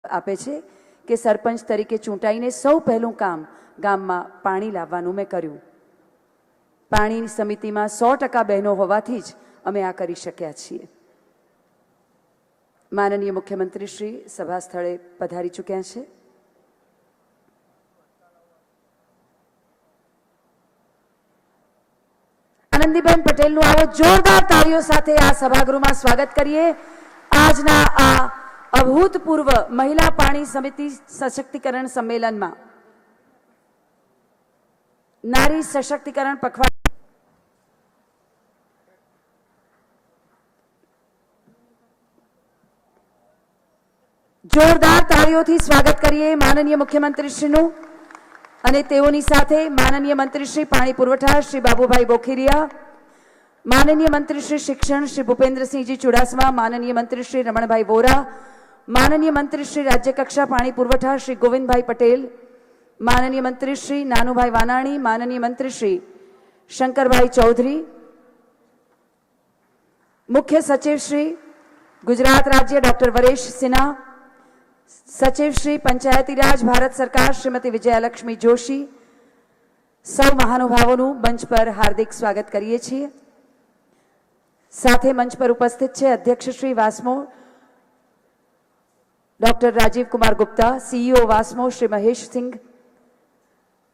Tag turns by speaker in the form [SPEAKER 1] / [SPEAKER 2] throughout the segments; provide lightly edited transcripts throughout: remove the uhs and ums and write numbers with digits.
[SPEAKER 1] આપે છે કે સરપંચ તરીકે ચૂંટાઈને સૌ પહેલું કામ ગામમાં પાણી લાવવાનું મેં કર્યું. પાણીની સમિતિમાં 100% બહેનો હોવાથી જ અમે આ કરી શક્યા છીએ. માનનીય મુખ્યમંત્રી શ્રી સભા સ્થળે પધારી ચૂક્યા છે. આનંદીબેન પટેલનું આવો જોરદાર તાળીઓ સાથે આ સભાગૃહમાં સ્વાગત કરીએ. આજના આ અભૂતપૂર્વ મહિલા પાણી સમિતિ સશક્તિકરણ સંમેલનમાં નારી સશક્તિકરણ પખવાડિયું જોરદાર તાળીઓથી સ્વાગત કરીએ માનનીય મુખ્યમંત્રીશ્રીનું અને તેઓની સાથે માનનીય મંત્રીશ્રી પાણી પુરવઠા શ્રી બાબુભાઈ બોખીરિયા, માનનીય મંત્રીશ્રી શિક્ષણ શ્રી ભૂપેન્દ્રસિંહજી ચુડાસમા, માનનીય મંત્રીશ્રી રમણભાઈ વોરા, માનનીય મંત્રીશ્રી રાજ્યકક્ષા પાણી પુરવઠા શ્રી ગોવિંદભાઈ પટેલ, માનનીય મંત્રીશ્રી નાનુભાઈ વાનાણી, માનનીય મંત્રીશ્રી શંકરભાઈ ચૌધરી, મુખ્ય સચિવ શ્રી ગુજરાત રાજ્ય ડોક્ટર વરેશ સિન્હા, સચિવ શ્રી પંચાયતી રાજ ભારત સરકાર શ્રીમતી વિજયાલક્ષ્મી જોશી, સૌ મહાનુભાવોનું મંચ પર હાર્દિક સ્વાગત કરીએ છીએ. સાથે મંચ પર ઉપસ્થિત છે અધ્યક્ષ શ્રી વાસ્મો ડોક્ટર રાજીવ કુમાર ગુપ્તા, સીઈઓ વાસ્મો શ્રી મહેશ સિંઘ,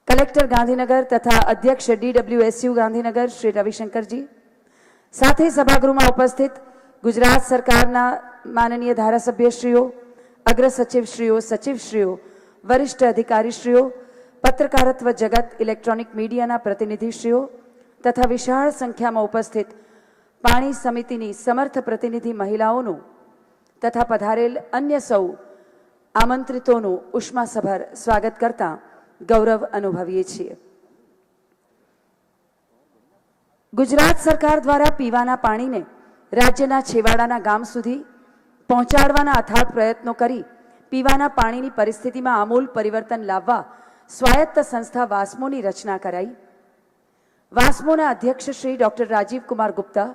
[SPEAKER 1] કલેક્ટર ગાંધીનગર તથા અધ્યક્ષ DWSU ગાંધીનગર શ્રી રવિશંકરજી. સાથે સભાગૃહમાં ઉપસ્થિત ગુજરાત સરકારના માનનીય ધારાસભ્યશ્રીઓ, અગ્ર સચિવશ્રીઓ, સચિવશ્રીઓ, વરિષ્ઠ અધિકારીશ્રીઓ, પત્રકારત્વ જગત, ઇલેક્ટ્રોનિક મીડિયાના પ્રતિનિધિશ્રીઓ તથા વિશાળ સંખ્યામાં ઉપસ્થિત પાણી સમિતિની સમર્થ પ્રતિનિધિ મહિલાઓનું તથા પધારેલ અન્ય સૌ આમંત્રિતોનું ઉષ્માસભર સ્વાગત કરતા ગૌરવ અનુભવીએ છીએ. ગુજરાત સરકાર દ્વારા પીવાના પાણીને રાજ્યના છેવાડાના ગામ સુધી પહોંચાડવાના અથાગ પ્રયત્નો કરી પીવાના પાણીની પરિસ્થિતિમાં આમૂલ પરિવર્તન લાવવા સ્વાયત્ત સંસ્થા વાસ્મોની રચના કરાઈ. વાસ્મોના અધ્યક્ષ શ્રી ડોક્ટર રાજીવ કુમાર ગુપ્તા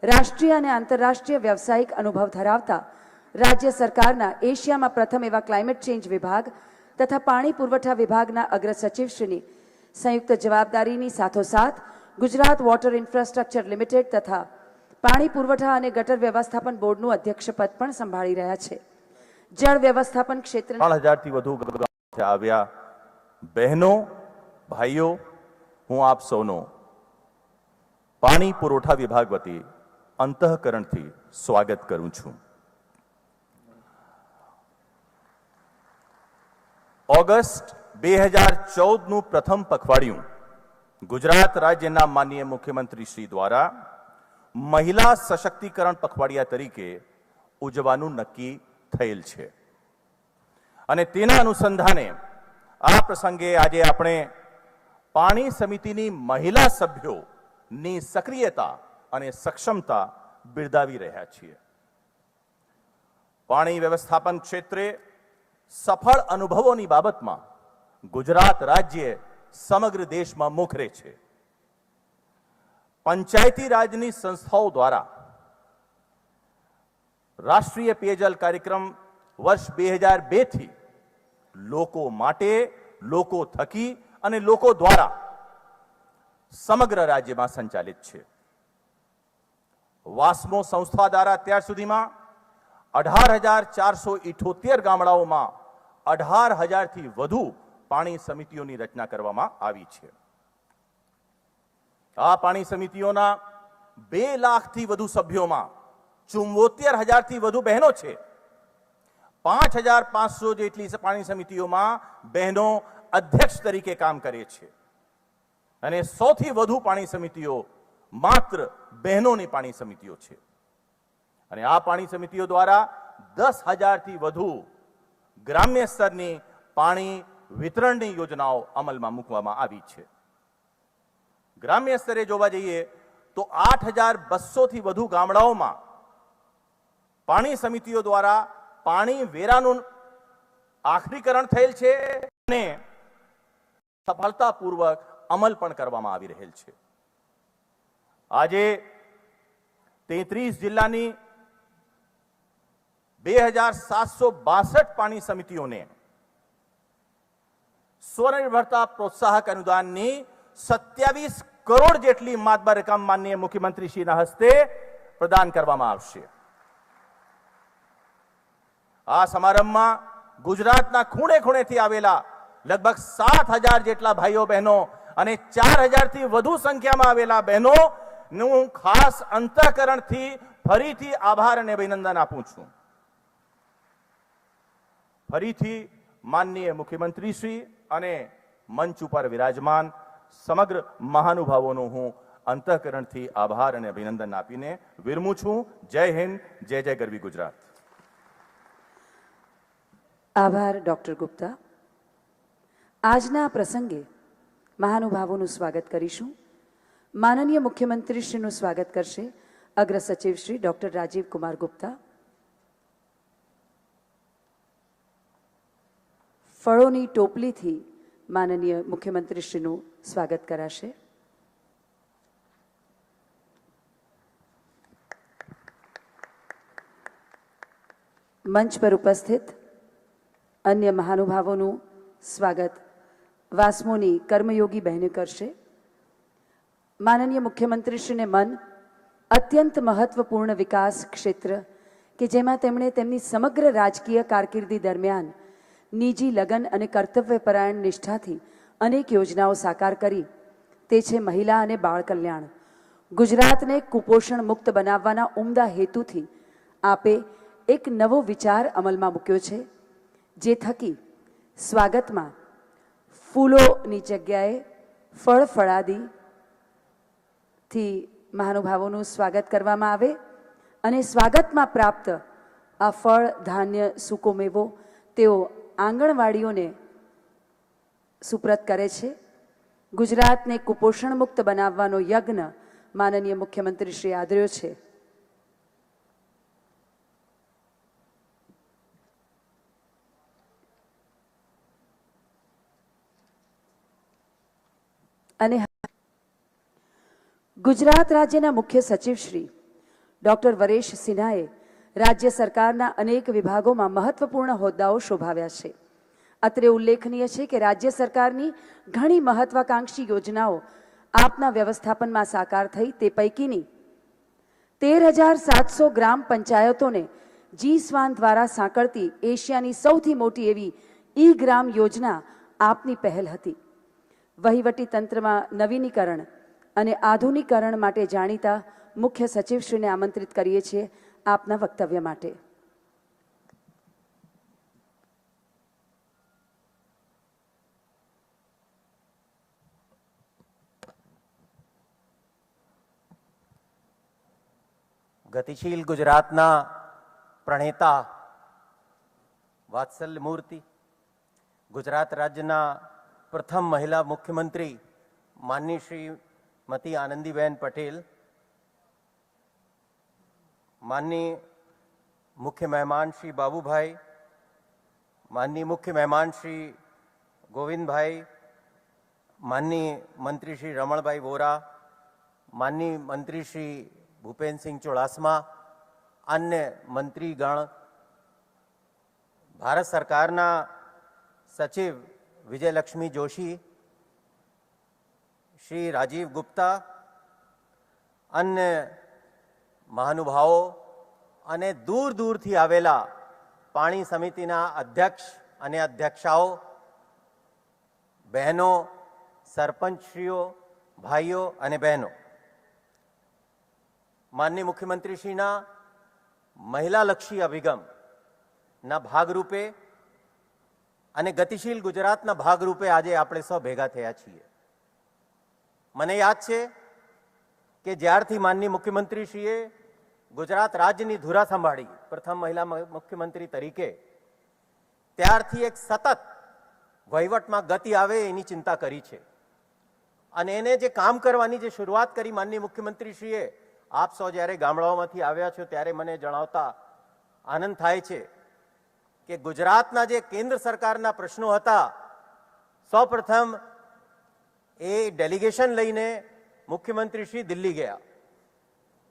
[SPEAKER 1] રાષ્ટ્રીય અને આંતરરાષ્ટ્રીય વ્યવસાયિક અનુભવ ધરાવતા રાજ્ય સરકારના એશિયામાં પ્રથમ એવા ક્લાઇમેટ ચેન્જ વિભાગ તથા પાણી પુરવઠા વિભાગના અગ્ર સચિવશ્રીની સંયુક્ત જવાબદારીની સાથોસાથ ગુજરાત વોટર ઇન્ફ્રાસ્ટ્રક્ચર લિમિટેડ તથા પાણી પુરવઠા અને ગટર વ્યવસ્થાપન બોર્ડનું અધ્યક્ષપદ પણ સંભાળી રહ્યા છે. જળ વ્યવસ્થાપન ક્ષેત્રે
[SPEAKER 2] 3000 થી વધુ આવ્યા બહેનો, ભાઈઓ, હું આપ સૌનો પાણી પુરવઠા વિભાગ વતી અંતઃકરણથી સ્વાગત કરું છું. ઓગસ્ટ 2014 નું પ્રથમ પખવાડિયું ગુજરાત રાજ્યના માનનીય મુખ્યમંત્રી શ્રી દ્વારા મહિલા સશક્તિકરણ પખવાડિયા તરીકે ઉજવવાનું નક્કી થયેલ છે અને તેના અનુસંધાને આ પ્રસંગે આજે આપણે પાણી સમિતિની મહિલા સભ્યોની સક્રિયતા અને સક્ષમતા બિરદાવી રહ્યા છીએ. પાણી વ્યવસ્થાપન ક્ષેત્રે સફળ અનુભવોની બાબતમાં ગુજરાત રાજ્ય સમગ્ર દેશમાં મોખરે છે. પંચાયતી રાજની સંસ્થાઓ દ્વારા રાષ્ટ્રીય પેયજલ કાર્યક્રમ વર્ષ 2002 થી લોકો માટે, લોકો થકી અને લોકો દ્વારા સમગ્ર રાજ્યમાં સંચાલિત છે. વાસ્મો સંસ્થા દ્વારા અત્યાર સુધીમાં 18,478 ગામડાઓમાં 18,000 થી વધુ પાણી સમિતિઓની રચના કરવામાં આવી છે. આ પાણી સમિતિઓના 2 લાખથી વધુ સભ્યોમાં 74,000 થી વધુ બહેનો છે. 5,500 જેટલી પાણી સમિતિઓમાં બહેનો અધ્યક્ષ તરીકે કામ કરે છે અને 100 થી વધુ પાણી સમિતિઓ માત્ર બહેનોની પાણી સમિતિઓ છે. અને આ પાણી સમિતિઓ દ્વારા 10,000 થી વધુ ગ્રામ્ય સ્તરની પાણી વિતરણની યોજનાઓ અમલમાં મૂકવામાં આવી છે. ગ્રામ્ય સ્તરે જોવા જઈએ તો 8,200 થી વધુ ગામડાઓમાં પાણી સમિતિઓ દ્વારા પાણી વેરાનું આખરીકરણ થયેલ છે અને સફળતાપૂર્વક અમલ પણ કરવામાં આવી રહેલ છે. આજે 33 જિલ્લાની 2762 પાણી સમિતિઓને સ્વનિર્ભરતા પ્રોત્સાહક અનુદાનની 27 કરોડ જેટલી માતબર રકમ માનનીય મુખ્યમંત્રીશ્રીના હસ્તે પ્રદાન કરવામાં આવશે. આ સમારંભમાં ગુજરાતના ખૂણે ખૂણેથી આવેલા લગભગ 7,000 જેટલા ભાઈઓ બહેનો અને 4,000 થી વધુ સંખ્યામાં આવેલા બહેનોનું ખાસ અંતઃકરણથી ફરીથી આભાર અને અભિનંદન આપું છું. ફરીથી માનનીય મુખ્યમંત્રીશ્રી અને મંચ ઉપર વિરાજમાન સમગ્ર મહાનુભાવોનો હું અંતઃકરણથી આભાર અને અભિનંદન આપીને વિરમું છું. જય હિન્દ, જય જય ગરવી ગુજરાત.
[SPEAKER 1] આભાર ડોક્ટર ગુપ્તા. આજના પ્રસંગે મહાનુભાવોનું સ્વાગત કરીશું. માનનીય મુખ્યમંત્રીશ્રીનું સ્વાગત કરશે અગ્ર સચિવ શ્રી ડોક્ટર રાજીવ કુમાર ગુપ્તા. ફળોની ટોપલીથી માનનીય મુખ્યમંત્રીશ્રીનું સ્વાગત કરાશે. મંચ પર ઉપસ્થિત અન્ય મહાનુભાવોનું સ્વાગત વાસ્મોની કર્મયોગી બહેને કરશે. માનનીય મુખ્યમંત્રીશ્રીને મન અત્યંત મહત્વપૂર્ણ વિકાસ ક્ષેત્ર કે જેમાં તેમણે તેમની સમગ્ર રાજકીય કારકિર્દી દરમિયાન નિજી લગન અને કર્તવ્યપરાયણ નિષ્ઠાથી અનેક યોજનાઓ સાકાર કરી, તે છે મહિલા અને બાળ કલ્યાણ. ગુજરાતને કુપોષણ મુક્ત બનાવવાના ઉમદા હેતુથી આપે એક નવો વિચાર અમલમાં મૂક્યો છે, જે થકી સ્વાગતમાં ફૂલોની જગ્યાએ ફળ ફળાદીથી મહાનુભાવોનું સ્વાગત કરવામાં આવે અને સ્વાગતમાં પ્રાપ્ત આ ફળ, ધાન્ય, સૂકો મેવો તેઓ આંગણવાડીઓને સુપ્રત કરે છે. ગુજરાતને કુપોષણ મુક્ત બનાવવાનો યજ્ઞ માનનીય મુખ્યમંત્રીશ્રીએ આદર્યો છે. અને ગુજરાત રાજ્યના મુખ્ય સચિવ શ્રી ડોક્ટર વરેશ સિન્હાએ રાજ્ય સરકારના અનેક વિભાગોમાં મહત્વપૂર્ણ હોદ્દાઓ શોભાવ્યા છે. અત્રે ઉલ્લેખનીય છે કે રાજ્ય સરકારની ઘણી મહત્વાકાંક્ષી યોજનાઓ આપના વ્યવસ્થાપનમાં સાકાર થઈ. તે પૈકીની 13,700 ગ્રામ પંચાયતોને જી-સ્વાન દ્વારા સાંકળતી એશિયાની સૌથી મોટી એવી ઈ ગ્રામ યોજના આપની પહેલ હતી. વહીવટી તંત્રમાં નવીનીકરણ અને આધુનિકરણ માટે જાણીતા મુખ્ય સચિવશ્રીને આમંત્રિત કરીએ છીએ આપના વક્તવ્ય માટે.
[SPEAKER 3] ગતિશીલ ગુજરાતના પ્રણેતા, વાત્સલ્ય મૂર્તિ, ગુજરાત રાજ્યના પ્રથમ મહિલા મુખ્યમંત્રી માનની શ્રીમતી આનંદીબેન પટેલ, માનની મુખ્ય મહેમાન શ્રી બાબુભાઈ, માનની મુખ્ય મહેમાન શ્રી ગોવિંદભાઈ, માનની મંત્રી શ્રી રમણભાઈ વોરા, માનની મંત્રી શ્રી ભૂપેન્દ્રસિંહ ચુડાસમા, અન્ય મંત્રીગણ, ભારત સરકારના સચિવ વિજયલક્ષ્મી જોશી, શ્રી રાજીવ ગુપ્તા, અન્ય મહાનુભાવો અને દૂર દૂરથી આવેલા પાણી સમિતિના અધ્યક્ષ અને અધ્યક્ષાઓ, બહેનો, સરપંચશ્રીઓ, ભાઈઓ અને બહેનો, માનનીય મુખ્યમંત્રીશ્રીના મહિલાલક્ષી અભિગમના ભાગરૂપે અને ગતિશીલ ગુજરાતના ભાગરૂપે આજે આપણે સૌ ભેગા થયા છીએ. મને યાદ છે કે જ્યારથી માનનીય મુખ્યમંત્રીશ્રીએ ગુજરાત રાજ્યની ધુરા સંભાળી પ્રથમ મહિલા મુખ્યમંત્રી તરીકે, ત્યારથી એક સતત વહીવટમાં ગતિ આવે એની ચિંતા કરી છે. અને એને જે કામ કરવાની જે શરૂઆત કરી માનનીય મુખ્યમંત્રીશ્રીએ, આપ સૌ જ્યારે ગામડાઓમાંથી આવ્યા છો ત્યારે મને જણાવતા આનંદ થાય છે કે ગુજરાતના જે કેન્દ્ર સરકારના પ્રશ્નો હતા, સૌપ્રથમ એ ડેલિગેશન લઈને મુખ્યમંત્રી શ્રી દિલ્હી ગયા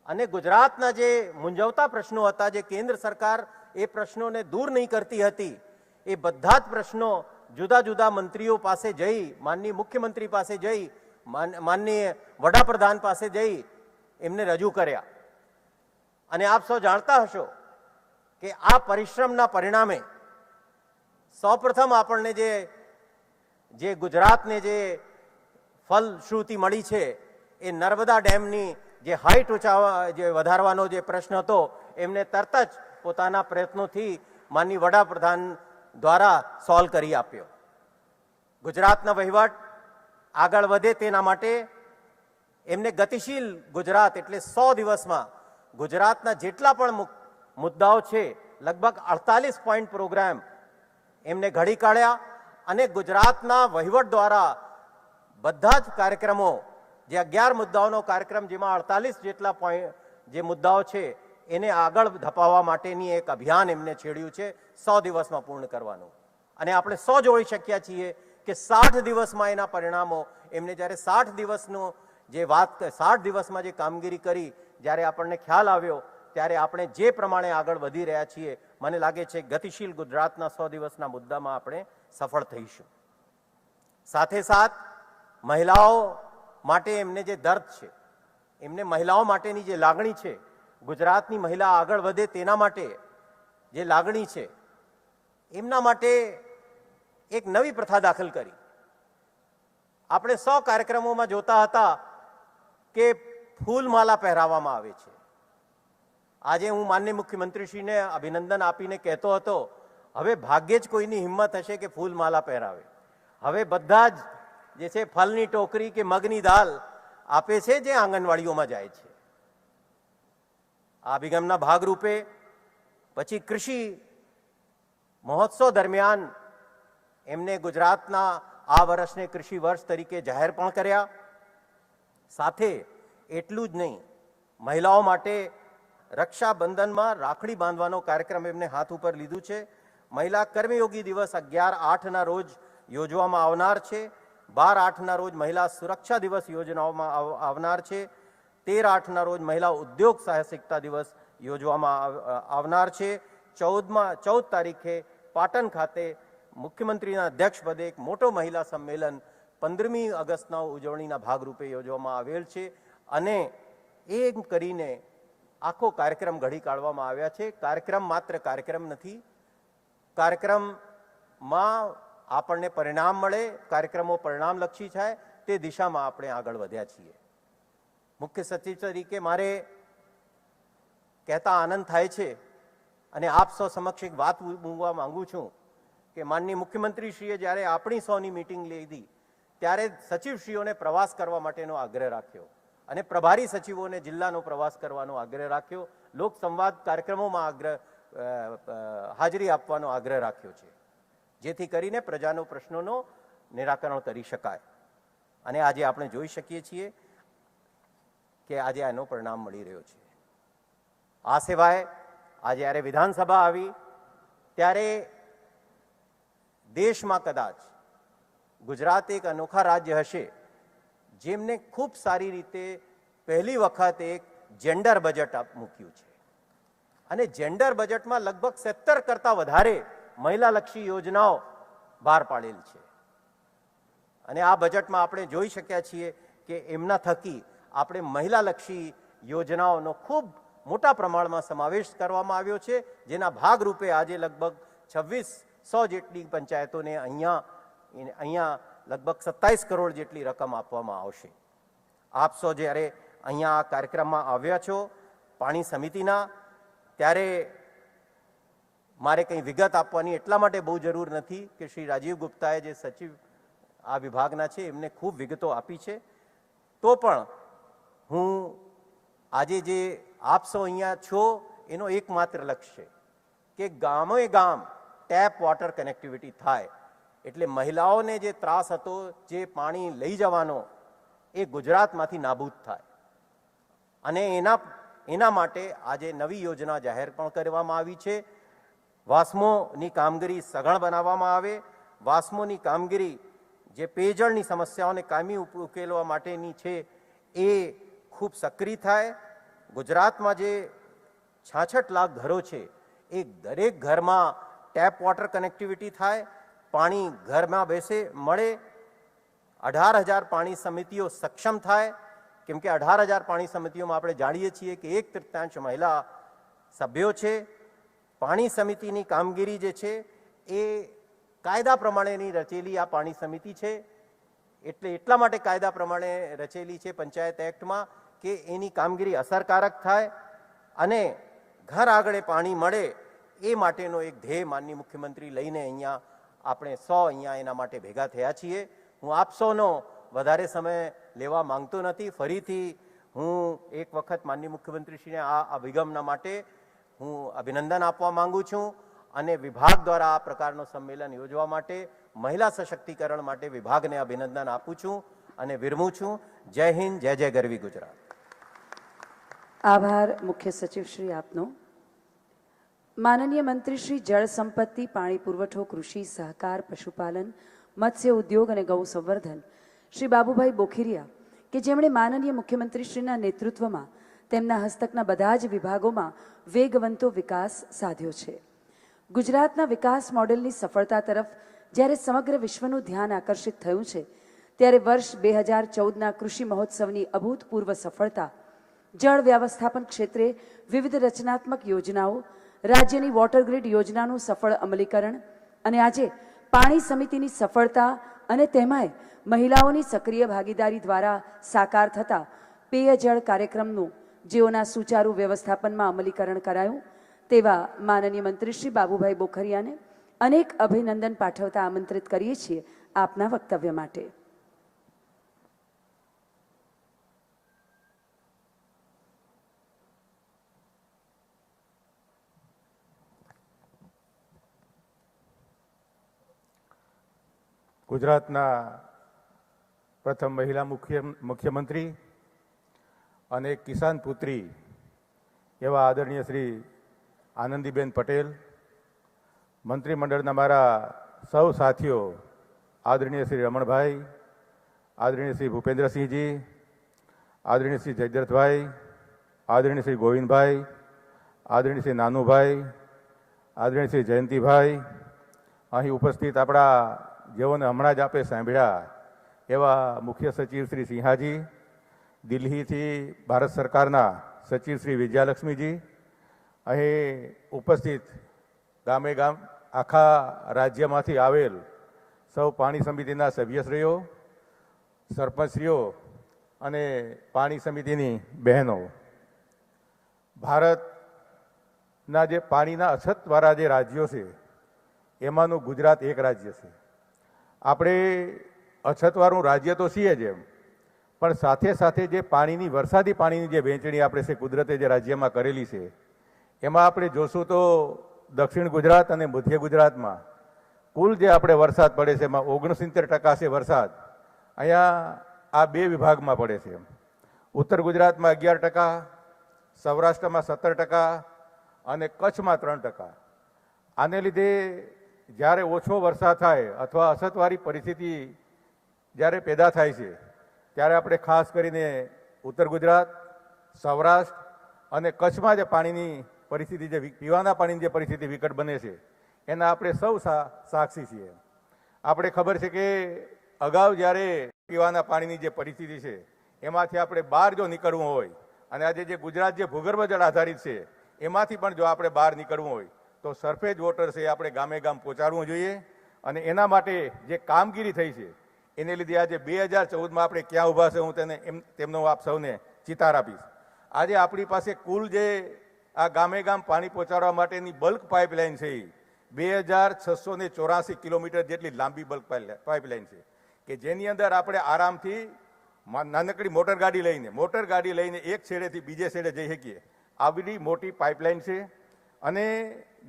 [SPEAKER 3] અને ગુજરાતના જે મૂંઝવતા પ્રશ્નો હતા, જે કેન્દ્ર સરકાર એ પ્રશ્નોને દૂર નહીં કરતી હતી, એ બધા જ પ્રશ્નો જુદા જુદા મંત્રીઓ પાસે જઈ, માનનીય મુખ્યમંત્રી પાસે જઈ, માનનીય વડાપ્રધાન પાસે જઈ એમને રજૂ કર્યા. અને આપ સૌ જાણતા હશો કે આ પરિશ્રમના પરિણામે સૌપ્રથમ આપણને જે ગુજરાતને જે ફલશ્રુતિ મળી છે એ નર્મદા ડેમની જે હાઈટ જે વધારવાનો જે પ્રશ્ન હતો એમને તરત જ પોતાના પ્રયત્નોથી માનનીય વડાપ્રધાન દ્વારા સોલ્વ કરી આપ્યો. ગુજરાતના વહીવટ આગળ વધે તેના માટે એમને ગતિશીલ ગુજરાત એટલે 100 દિવસમાં ગુજરાતના જેટલા પણ મુદ્દાઓ છે લગભગ 48 પોઈન્ટ પ્રોગ્રામ એમને ઘડી કાઢ્યા અને ગુજરાતના વહીવટ દ્વારા બધા જ કાર્યક્રમો જે 11 મુદ્દાઓનો કાર્યક્રમ જેમાં 48 જેટલા જે મુદ્દાઓ છે એને આગળ ધપાવવા માટેની એક અભિયાન એમને છેડ્યું છે 100 દિવસમાં પૂર્ણ કરવાનું. અને આપણે 100 જોઈ શક્યા છીએ કે 60 દિવસમાં એના પરિણામો એમને જ્યારે 60 દિવસનો જે વાત 60 દિવસમાં જે કામગીરી કરી જ્યારે આપણને ખ્યાલ આવ્યો ત્યારે આપણે જે પ્રમાણે આગળ વધી રહ્યા છીએ મને લાગે છે ગતિશીલ ગુજરાતના 100 દિવસના મુદ્દામાં આપણે સફળ થઈશું. સાથે સાથ મહિલાઓ માટે એમને જે દર્દ છે, એમને મહિલાઓ માટેની જે લાગણી છે, ગુજરાતની મહિલા આગળ વધે તેના માટે જે લાગણી છે એમના માટે એક નવી પ્રથા દાખલ કરી. આપણે 100 કાર્યક્રમોમાં જોતા હતા કે ફૂલમાલા પહેરાવવામાં આવે છે. આજે હું માનનીય મુખ્યમંત્રીશ્રીને અભિનંદન આપીને કહેતો હતો હવે ભાગ્યે જ કોઈની હિંમત હશે કે ફૂલમાલા પહેરાવે. હવે બધા જ જે છે ફલની ટોકરી કે મગની દાલ આપે છે જે આંગણવાડીઓમાં જાય છે. આ અભિગમના ભાગરૂપે પછી કૃષિ મહોત્સવ દરમિયાન એમને ગુજરાતના આ વર્ષને કૃષિ વર્ષ તરીકે જાહેર પણ કર્યા. સાથે એટલું જ નહીં, મહિલાઓ માટે રક્ષાબંધનમાં રાખડી બાંધવાનો કાર્યક્રમ એમને હાથ ઉપર લીધું છે. મહિલા કર્મયોગી દિવસ 11/8ના રોજ યોજવામાં આવનાર છે. 12/8ના રોજ મહિલા સુરક્ષા દિવસ યોજવામાં આવનાર છે. 13/8ના રોજ મહિલા ઉદ્યોગ સાહસિકતા દિવસ યોજવામાં આવનાર છે. 14 તારીખે પાટણ ખાતે મુખ્યમંત્રીના અધ્યક્ષપદે એક મોટો મહિલા સંમેલન 15મી ઓગસ્ટના ઉજવણીના ભાગરૂપે યોજવામાં આવેલ છે. અને એમ કરીને આખો કાર્યક્રમ ઘડી કાઢવામાં આવ્યા છે. કાર્યક્રમ માત્ર કાર્યક્રમ નથી, કાર્યક્રમમાં આપણને પરિણામ મળે, કાર્યક્રમો પરિણામલક્ષી થાય તે દિશામાં આપણે આગળ વધ્યા છીએ. મુખ્ય સચિવ તરીકે મારે કહેતા આનંદ થાય છે અને આપ સૌ સમક્ષ એક વાત મૂકવા માંગુ છું કે માનનીય મુખ્યમંત્રીશ્રીએ જ્યારે આપણી 100ની મિટિંગ લીધી ત્યારે સચિવશ્રીઓને પ્રવાસ કરવા માટેનો આગ્રહ રાખ્યો અને પ્રભારી સચિવોને જિલ્લાનો પ્રવાસ કરવાનો આગ્રહ રાખ્યો. લોક સંવાદ કાર્યક્રમોમાં હાજરી આપવાનો આગ્રહ રાખ્યો છે જેથી કરીને પ્રજાનો પ્રશ્નોનો નિરાકરણ કરી શકાય. અને આજે આપણે જોઈ શકીએ છીએ કે આજે આનો પરિણામ મળી રહ્યો છે. આ સિવાય આજે જ્યારે વિધાનસભા આવી ત્યારે દેશમાં કદાચ ગુજરાત એક અનોખા રાજ્ય હશે જેમને ખૂબ સારી રીતે પહેલી વખત એક જેન્ડર બજેટ મૂક્યું છે. અને જેન્ડર બજેટમાં લગભગ 70 કરતાં વધારે મહિલાલક્ષી યોજનાઓ બહાર પાડેલ છે. અને આ બજેટમાં આપણે જોઈ શક્યા છીએ કે એમના થકી આપણે મહિલાલક્ષી યોજનાઓનો ખૂબ મોટા પ્રમાણમાં સમાવેશ કરવામાં આવ્યો છે, જેના ભાગરૂપે આજે લગભગ 2600 જેટલી પંચાયતોને અહીંયા લગભગ 27 કરોડ જેટલી રકમ આપવામાં આવશે. આપ સૌ જ્યારે અહીંયા આ કાર્યક્રમમાં આવ્યા છો પાણી સમિતિના, ત્યારે મારે કંઈ વિગત આપવાની એટલા માટે બહુ જરૂર નથી કે શ્રી રાજીવ ગુપ્તાએ જે સચિવ આ વિભાગના છે એમને ખૂબ વિગતો આપી છે. તો પણ હું આજે જે આપ સૌ અહીંયા છો એનો એકમાત્ર લક્ષ્ય છે કે ગામે ગામ ટેપ વોટર કનેક્ટિવિટી થાય. એટલે મહિલાઓને જે ત્રાસ હતો, જે પાણી લઈ જવાનો, એ ગુજરાતમાંથી નાબૂદ થાય. અને એના માટે આજે નવી યોજના જાહેર પણ કરવામાં આવી છે. વાસ્મોની કામગીરી સઘન બનાવવામાં આવે. વાસ્મોની કામગીરી જે પેયજળની સમસ્યાઓને કાયમી ઉકેલવા માટેની છે એ ખૂબ સક્રિય થાય. ગુજરાતમાં જે 66 લાખ ઘરો છે એ દરેક ઘરમાં ટેપ વોટર કનેક્ટિવિટી થાય, પાણી ઘરમાં બેસે મળે, 18,000 પાણી સમિતિઓ સક્ષમ થાય. કેમ કે 18,000 પાણી સમિતિઓમાં આપણે જાણીએ છીએ કે 1/3 મહિલા સભ્યો છે. પાણી સમિતિની કામગીરી જે છે એ કાયદા પ્રમાણેની રચેલી આ પાણી સમિતિ છે. એટલા માટે કાયદા પ્રમાણે રચેલી છે પંચાયત એક્ટમાં કે એની કામગીરી અસરકારક થાય અને ઘર આગળ પાણી મળે એ માટેનો એક ધ્યેય માનનીય મુખ્યમંત્રી લઈને અહીંયા આપણે અહીંયા એના માટે ભેગા થયા છીએ. હું આપ સૌનો વધારે સમય લેવા માંગતો નથી. ફરીથી હું એક વખત માનનીય મુખ્યમંત્રીશ્રીને આ અભિગમના માટે હું અભિનંદન આપવા માંગુ છું અને વિભાગ દ્વારા આ પ્રકારનો સંમેલન યોજવા માટે, મહિલા સશક્તિકરણ માટે વિભાગને અભિનંદન આપું છું અને વિરમું છું. જય હિન્દ, જય જય ગરવી ગુજરાત.
[SPEAKER 1] આભાર મુખ્ય સચિવ શ્રી આપનો. માનનીય મંત્રી શ્રી જળ સંપત્તિ, પાણી પુરવઠો, કૃષિ, સહકાર, પશુપાલન, મત્સ્ય ઉદ્યોગ અને ગૌ સંવર્ધન શ્રી બાબુભાઈ બોખીરિયા કે જેમણે માનનીય મુખ્યમંત્રીશ્રીના નેતૃત્વમાં તેમના હસ્તકના બધા જ વિભાગોમાં વેગવંતો વિકાસ સાધ્યો છે. ગુજરાતના વિકાસ મોડેલની સફળતા તરફ જ્યારે સમગ્ર વિશ્વનું ધ્યાન આકર્ષિત થયું છે ત્યારે વર્ષ 2014ના કૃષિ મહોત્સવની અભૂતપૂર્વ સફળતા, જળ વ્યવસ્થાપન ક્ષેત્રે વિવિધ રચનાત્મક યોજનાઓ, રાજ્યની વોટર ગ્રીડ યોજનાનું સફળ અમલીકરણ અને આજે પાણી સમિતિની સફળતા અને તેમાંય મહિલાઓની સક્રિય ભાગીદારી દ્વારા સાકાર થતા પેય જળ કાર્યક્રમનું જેઓના સુચારુ વ્યવસ્થાપનમાં અમલીકરણ કરાયું તેવા માનનીય મંત્રી શ્રી બાબુભાઈ બોખરિયાને અનેક અભિનંદન પાઠવતા આમંત્રિત કરીએ છીએ આપના વક્તવ્ય માટે.
[SPEAKER 4] ગુજરાતના પ્રથમ મહિલા મુખ્યમંત્રી અને કિસાન પુત્રી એવા આદરણીય શ્રી આનંદીબેન પટેલ, મંત્રીમંડળના મારા સૌ સાથીઓ, આદરણીય શ્રી રમણભાઈ, આદરણીય શ્રી ભૂપેન્દ્રસિંહજી, આદરણીય શ્રી જયદ્રથભાઈ, આદરણીય શ્રી ગોવિંદભાઈ, આદરણીય શ્રી નાનુભાઈ, આદરણીય શ્રી જયંતિભાઈ, અહીં ઉપસ્થિત આપણા જેઓને હમણાં જ આપે સાંભળ્યા એવા મુખ્ય સચિવ શ્રી સિંહાજી, દિલ્હીથી ભારત સરકારના સચિવ શ્રી વિજયાલક્ષ્મીજી, અહીં ઉપસ્થિત ગામે ગામ આખા રાજ્યમાંથી આવેલ સૌ પાણી સમિતિના સભ્યશ્રીઓ, સરપંચશ્રીઓ અને પાણી સમિતિની બહેનો, ભારતના જે પાણીના અછતવાળા જે રાજ્યો છે એમાંનું ગુજરાત એક રાજ્ય છે. આપણે અછતવાળું રાજ્ય તો છીએ જ, પણ સાથે સાથે જે પાણીની વરસાદી પાણીની જે વહેંચણી આપણે છે કુદરતે જે રાજ્યમાં કરેલી છે એમાં આપણે જોશું તો દક્ષિણ ગુજરાત અને મધ્ય ગુજરાતમાં કુલ જે આપણે વરસાદ પડે છે એમાં 69% છે વરસાદ અહીંયા આ બે વિભાગમાં પડે છે. ઉત્તર ગુજરાતમાં 11%, સૌરાષ્ટ્રમાં 17% અને કચ્છમાં 3%. આને લીધે જ્યારે ઓછો વરસાદ થાય અથવા અછતવાળી પરિસ્થિતિ જ્યારે પેદા થાય છે ત્યારે આપણે ખાસ કરીને ઉત્તર ગુજરાત, સૌરાષ્ટ્ર અને કચ્છમાં જે પાણીની પરિસ્થિતિ, જે પીવાના પાણીની જે પરિસ્થિતિ વિકટ બને છે એના આપણે સૌ સાક્ષી છીએ. આપણે ખબર છે કે અગાઉ જ્યારે પીવાના પાણીની જે પરિસ્થિતિ છે એમાંથી આપણે બહાર જો નીકળવું હોય અને આજે જે ગુજરાત જે ભૂગર્ભ જળ આધારિત છે એમાંથી પણ જો આપણે બહાર નીકળવું હોય તો સરફેસ વોટર છે આપણે ગામે ગામ પહોંચાડવું જોઈએ. અને એના માટે જે કામગીરી થઈ છે એને લીધે આજે 2014માં આપણે ક્યાં ઊભા છે હું તેમનો આપ સૌને ચિતાર આપીશ. આજે આપણી પાસે કુલ જે આ ગામે ગામ પાણી પહોંચાડવા માટેની બલ્ક પાઇપલાઇન છે 2684 કિલોમીટર જેટલી લાંબી બલ્ક પાઇપલાઇન છે કે જેની અંદર આપણે આરામથી નાનકડી મોટર ગાડી લઈને એક છેડેથી બીજે છેડે જઈ શકીએ આવી મોટી પાઇપલાઇન છે. અને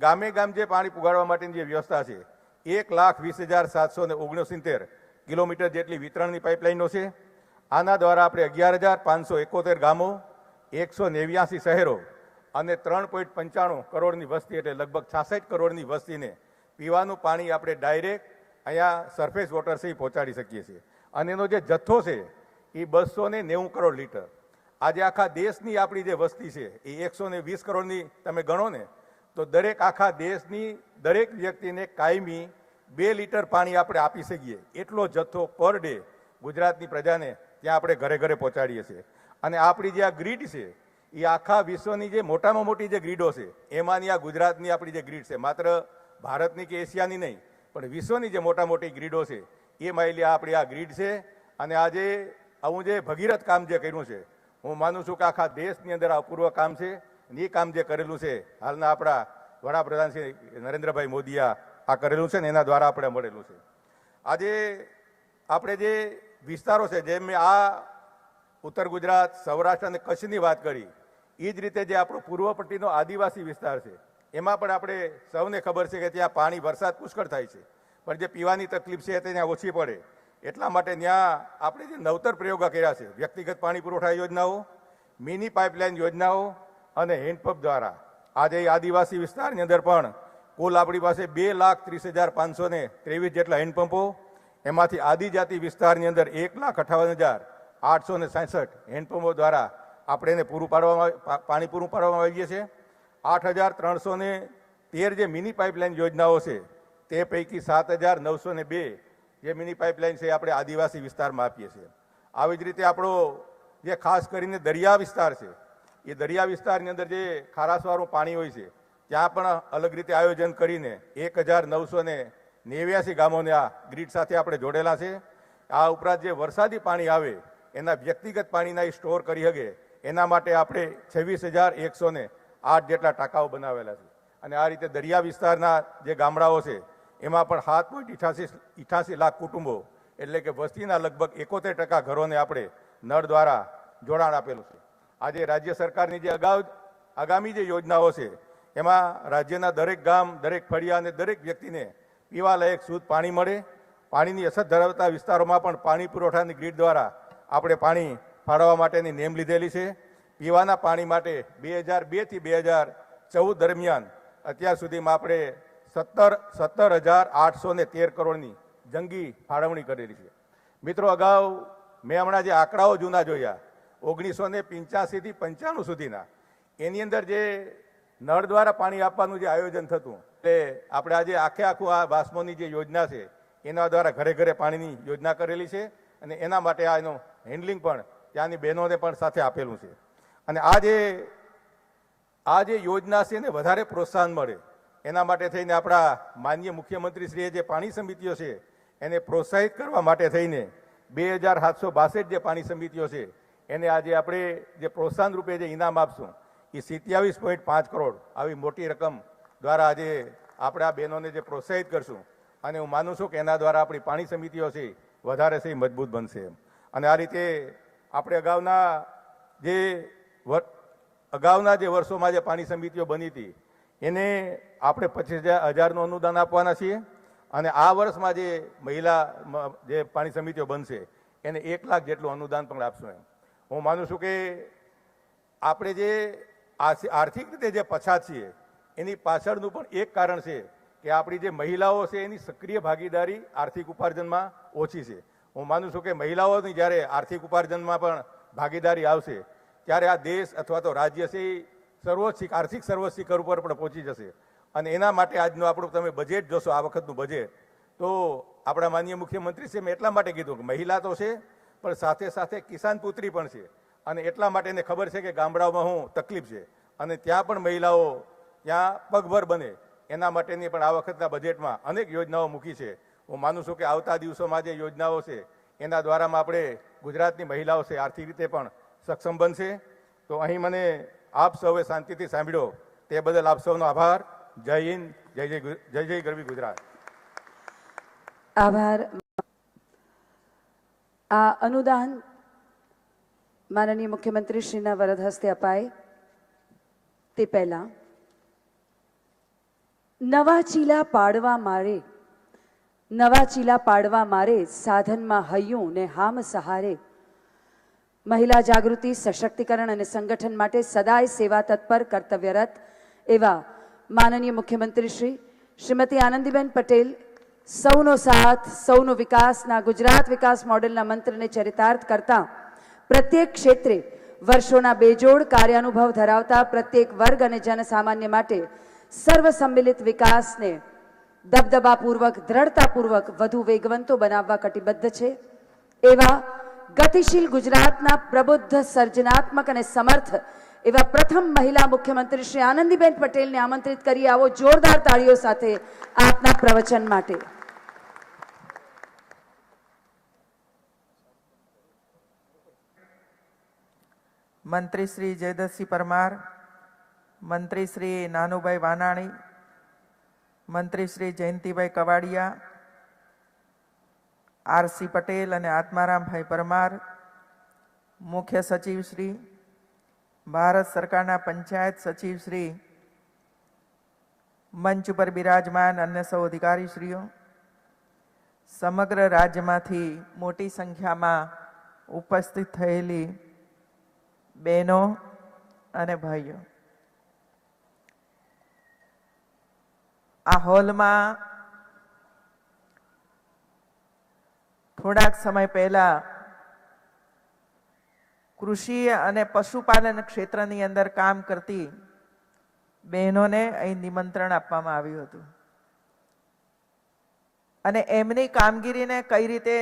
[SPEAKER 4] ગામે ગામ જે પાણી પુગાડવા માટેની જે વ્યવસ્થા છે 1,20,769 કિલોમીટર જેટલી વિતરણની પાઇપલાઇનો છે. આના દ્વારા આપણે 11,571 ગામો, 189 શહેરો અને 3.95 કરોડની વસ્તી એટલે લગભગ 66 કરોડની વસ્તીને પીવાનું પાણી આપણે ડાયરેક્ટ અહીંયા સરફેસ વોટર થી પહોંચાડી શકીએ છીએ. અને એનો જે જથ્થો છે એ 290 કરોડ લીટર. આજે આખા દેશની આપણી જે વસ્તી છે એ 120 કરોડની તમે ગણો ને તો દરેક આખા દેશની દરેક વ્યક્તિને કાયમી 2 લીટર પાણી આપણે આપી શકીએ એટલો જથ્થો પર ડે ગુજરાતની પ્રજાને ત્યાં આપણે ઘરે ઘરે પહોંચાડીએ છીએ. અને આપણી જે આ ગ્રીડ છે એ આખા વિશ્વની જે મોટામાં મોટી જે ગ્રીડો છે એમાંની આ ગુજરાતની આપણી જે ગ્રીડ છે, માત્ર ભારતની કે એશિયાની નહીં પણ વિશ્વની જે મોટા મોટી ગ્રીડો છે એમાં એટલી આપણી આ ગ્રીડ છે. અને આજે આવું જે ભગીરથ કામ જે કર્યું છે, હું માનું છું કે આખા દેશની અંદર આ અપૂર્વ કામ છે. અને એ કામ જે કરેલું છે હાલના આપણા વડાપ્રધાન શ્રી નરેન્દ્રભાઈ મોદીએ આ કરેલું છે ને એના દ્વારા આપણે મળેલું છે. આજે આપણે જે વિસ્તારો છે, જેમ મેં આ ઉત્તર ગુજરાત, સૌરાષ્ટ્ર અને કચ્છની વાત કરી, એ જ રીતે જે આપણો પૂર્વ પટ્ટીનો આદિવાસી વિસ્તાર છે એમાં પણ આપણે સૌને ખબર છે કે ત્યાં પાણી વરસાદ પુષ્કળ થાય છે પણ જે પીવાની તકલીફ છે તે ત્યાં ઓછી પડે. એટલા માટે ત્યાં આપણે જે નવતર પ્રયોગો કર્યા છે, વ્યક્તિગત પાણી પુરવઠા યોજનાઓ, મિની પાઇપલાઇન યોજનાઓ અને હેન્ડપંપ દ્વારા આજે આદિવાસી વિસ્તારની અંદર પણ કુલ આપણી પાસે 2,30,523 જેટલા હેન્ડપંપો, એમાંથી આદિજાતિ વિસ્તારની અંદર 1,58,866 હેન્ડપંપો દ્વારા આપણે એને પાણી પૂરું પાડવામાં આવીએ છીએ. 8,313 જે મિની પાઇપલાઇન યોજનાઓ છે તે પૈકી 7,902 જે મિની પાઇપલાઇન છે આપણે આદિવાસી વિસ્તારમાં આપીએ છીએ. આવી જ રીતે આપણો જે ખાસ કરીને દરિયા વિસ્તાર છે, એ દરિયા વિસ્તારની અંદર જે ખારાશવાળું પાણી હોય છે ત્યાં પણ અલગ રીતે આયોજન કરીને 1,989 ગામોને આ ગ્રીડ સાથે આપણે જોડેલા છે. આ ઉપરાંત જે વરસાદી પાણી આવે એના વ્યક્તિગત પાણીના સ્ટોર કરી શકે એના માટે આપણે 26,108 જેટલા ટાંકાઓ બનાવેલા છે. અને આ રીતે દરિયા વિસ્તારના જે ગામડાઓ છે એમાં પણ 7.88 લાખ કુટુંબો એટલે કે વસ્તીના લગભગ 71% ઘરોને આપણે નળ દ્વારા જોડાણ આપેલું છે. આજે રાજ્ય સરકારની જે આગામી જે યોજનાઓ છે એમાં રાજ્યના દરેક ગામ, દરેક ફળિયા અને દરેક વ્યક્તિને પીવાલાયક શુદ્ધ પાણી મળે. પાણીની અછત ધરાવતા વિસ્તારોમાં પણ પાણી પુરવઠાની ગ્રીડ દ્વારા આપણે પાણી ફાળવવા માટેની નેમ લીધેલી છે. પીવાના પાણી માટે 2002 થી 2014 દરમિયાન અત્યાર સુધીમાં આપણે 17,813 કરોડની જંગી ફાળવણી કરેલી છે. મિત્રો, અગાઉ મેં હમણાં જે આંકડાઓ જૂના જોયા 1985 થી 95 સુધીના, એની અંદર જે નળ દ્વારા પાણી આપવાનું જે આયોજન થતું, એટલે આપણે આજે આખું આ વાસ્મોની જે યોજના છે એના દ્વારા ઘરે ઘરે પાણીની યોજના કરેલી છે. અને એના માટે આ એનું હેન્ડલિંગ પણ ત્યાંની બહેનોને પણ સાથે આપેલું છે. અને આ જે યોજના છે એને વધારે પ્રોત્સાહન મળે એના માટે થઈને આપણા માનનીય મુખ્યમંત્રીશ્રીએ જે પાણી સમિતિઓ છે એને પ્રોત્સાહિત કરવા માટે થઈને 2,762 જે પાણી સમિતિઓ છે એને આજે આપણે જે પ્રોત્સાહન રૂપે જે ઇનામ આપશું એ 27.5 કરોડ આવી મોટી રકમ દ્વારા આજે આપણે આ બહેનોને જે પ્રોત્સાહિત કરશું. અને હું માનું છું કે એના દ્વારા આપણી પાણી સમિતિઓ છે વધારે છે મજબૂત બનશે. અને આ રીતે આપણે અગાઉના જે વર્ષોમાં જે પાણી સમિતિઓ બની હતી એને આપણે 25,000નું અનુદાન આપવાના છીએ. અને આ વર્ષમાં જે મહિલા જે પાણી સમિતિઓ બનશે એને 1 લાખ જેટલું અનુદાન પણ આપશું. હું માનું છું કે આપણે જે આર્થિક રીતે જે પછાત છીએ એની પાછળનું પણ એક કારણ છે કે આપણી જે મહિલાઓ છે એની સક્રિય ભાગીદારી આર્થિક ઉપાર્જનમાં ઓછી છે. હું માનું છું કે મહિલાઓની જ્યારે આર્થિક ઉપાર્જનમાં પણ ભાગીદારી આવશે ત્યારે આ દેશ અથવા તો રાજ્ય છે એ આર્થિક સર્વોચ્ચ શિખર ઉપર પણ પહોંચી જશે. અને એના માટે આજનું આપણું તમે બજેટ જોશો, આ વખતનું બજેટ, તો આપણા માનનીય મુખ્યમંત્રી છે મેં એટલા માટે કીધું કે મહિલા તો છે પણ સાથે સાથે કિસાન પુત્રી પણ છે. અને એટલા માટે એને ખબર છે કે ગામડાઓમાં શું તકલીફ છે અને ત્યાં પણ મહિલાઓ ત્યાં પગભર બને એના માટેની પણ આ વખતના બજેટમાં અનેક યોજનાઓ મૂકી છે. હું માનું છું કે આવતા દિવસોમાં જે યોજનાઓ છે એના દ્વારામાં આપણે ગુજરાતની મહિલાઓ છે આર્થિક રીતે પણ સક્ષમ બનશે. તો અહીં મને આપ સૌએ શાંતિથી સાંભળ્યો તે બદલ આપ સૌનો આભાર. જય હિન્દ, જય જય ગરવી ગુજરાત.
[SPEAKER 1] આભાર. આ અનુદાન માનનીય મુખ્યમંત્રી શ્રીના વરદ હસ્તે અપાય તે પહેલા નવા ચીલા પાડવા મારે સાધનમાં હૈયું ને હામ સહારે. મહિલા જાગૃતિ, સશક્તિકરણ અને સંગઠન માટે સદાય સેવા તત્પર, કર્તવ્યરત એવા માનનીય મુખ્યમંત્રી શ્રીમતી આનંદીબેન પટેલ સૌનો સાથ, સૌનો વિકાસના ગુજરાત વિકાસ મોડેલના મંત્રને ચરિતાર્થ કરતા પ્રત્યેક ક્ષેત્રે વર્ષોના બેજોડ કાર્યાનુભવ ધરાવતા પ્રત્યેક વર્ગ અને જનસામાન્ય માટે સર્વસંમિલિત વિકાસને દબદબાપૂર્વક દ્રઢતાપૂર્વક વધુ વેગવંતો બનાવવા કટિબદ્ધ છે એવા ગતિશીલ ગુજરાતના પ્રબુદ્ધ, સર્જનાત્મક અને સમર્થ એવા પ્રથમ મહિલા મુખ્યમંત્રી શ્રી આનંદીબેન પટેલને આમંત્રિત કરી આવો જોરદાર તાળીઓ સાથે આપના પ્રવચન માટે.
[SPEAKER 5] મંત્રી શ્રી જયદ્રથસિંહ પરમાર, મંત્રી શ્રી નાનુભાઈ વાનાણી, મંત્રી શ્રી જયંતિભાઈ કવાડિયા, આરસી પટેલ અને આત્મારામભાઈ પરમાર, મુખ્ય સચિવ શ્રી, ભારત સરકારના પંચાયત સચિવ શ્રી, મંચ પર બિરાજમાન અન્ય સૌ અધિકારીશ્રીઓ, સમગ્ર રાજ્યમાંથી મોટી સંખ્યામાં ઉપસ્થિત થયેલી બહેનો અને ભાઈઓ, આ હોલમાં થોડાક સમય પહેલા કૃષિ અને પશુપાલન ક્ષેત્રની અંદર કામ કરતી બહેનોને અહીં નિમંત્રણ આપવામાં આવ્યું હતું અને એમની કામગીરીને કઈ રીતે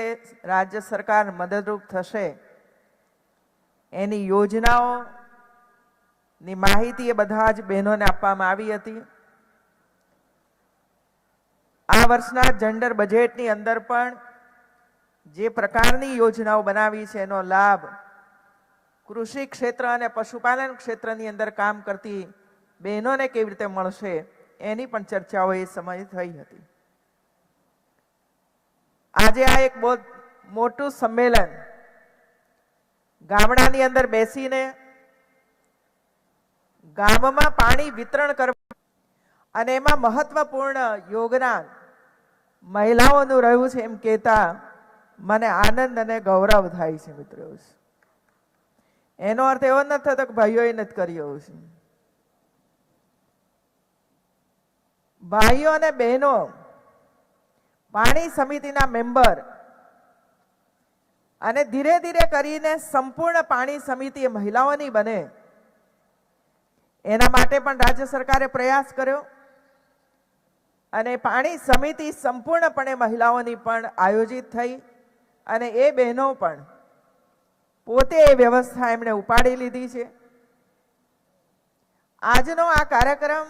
[SPEAKER 5] રાજ્ય સરકાર મદદરૂપ થશે એની યોજનાઓની માહિતી એ બધા જ બહેનોને આપવામાં આવી હતી. આ વર્ષના જેન્ડર બજેટની અંદર પણ જે પ્રકારની યોજનાઓ બનાવી છે એનો લાભ કૃષિ ક્ષેત્ર અને પશુપાલન ક્ષેત્રની અંદર કામ કરતી બહેનોને કેવી રીતે મળશે એની પણ ચર્ચાઓ એ સમયે થઈ હતી. આજે આ એક બહુ મોટું સંમેલન ગામડાની અંદર બેસીને ગામમાં પાણી વિતરણ કરવા અને એમાં મહત્વપૂર્ણ યોગદાન મહિલાઓનું રહ્યું છે એમ કહેતા મને આનંદ અને ગૌરવ થાય છે. મિત્રો, એનો અર્થ એવો નથી થતો કે ભાઈઓએ નથી કર્યો છે. ભાઈઓ અને બહેનો પાણી સમિતિના મેમ્બર અને ધીરે ધીરે કરીને સંપૂર્ણ પાણી સમિતિ મહિલાઓની બને એના માટે પણ રાજ્ય સરકારે પ્રયાસ કર્યો અને પાણી સમિતિ સંપૂર્ણપણે મહિલાઓની પણ આયોજિત થઈ અને એ બહેનો પણ પોતે એ વ્યવસ્થા એમણે ઉપાડી લીધી છે. આજનો આ કાર્યક્રમ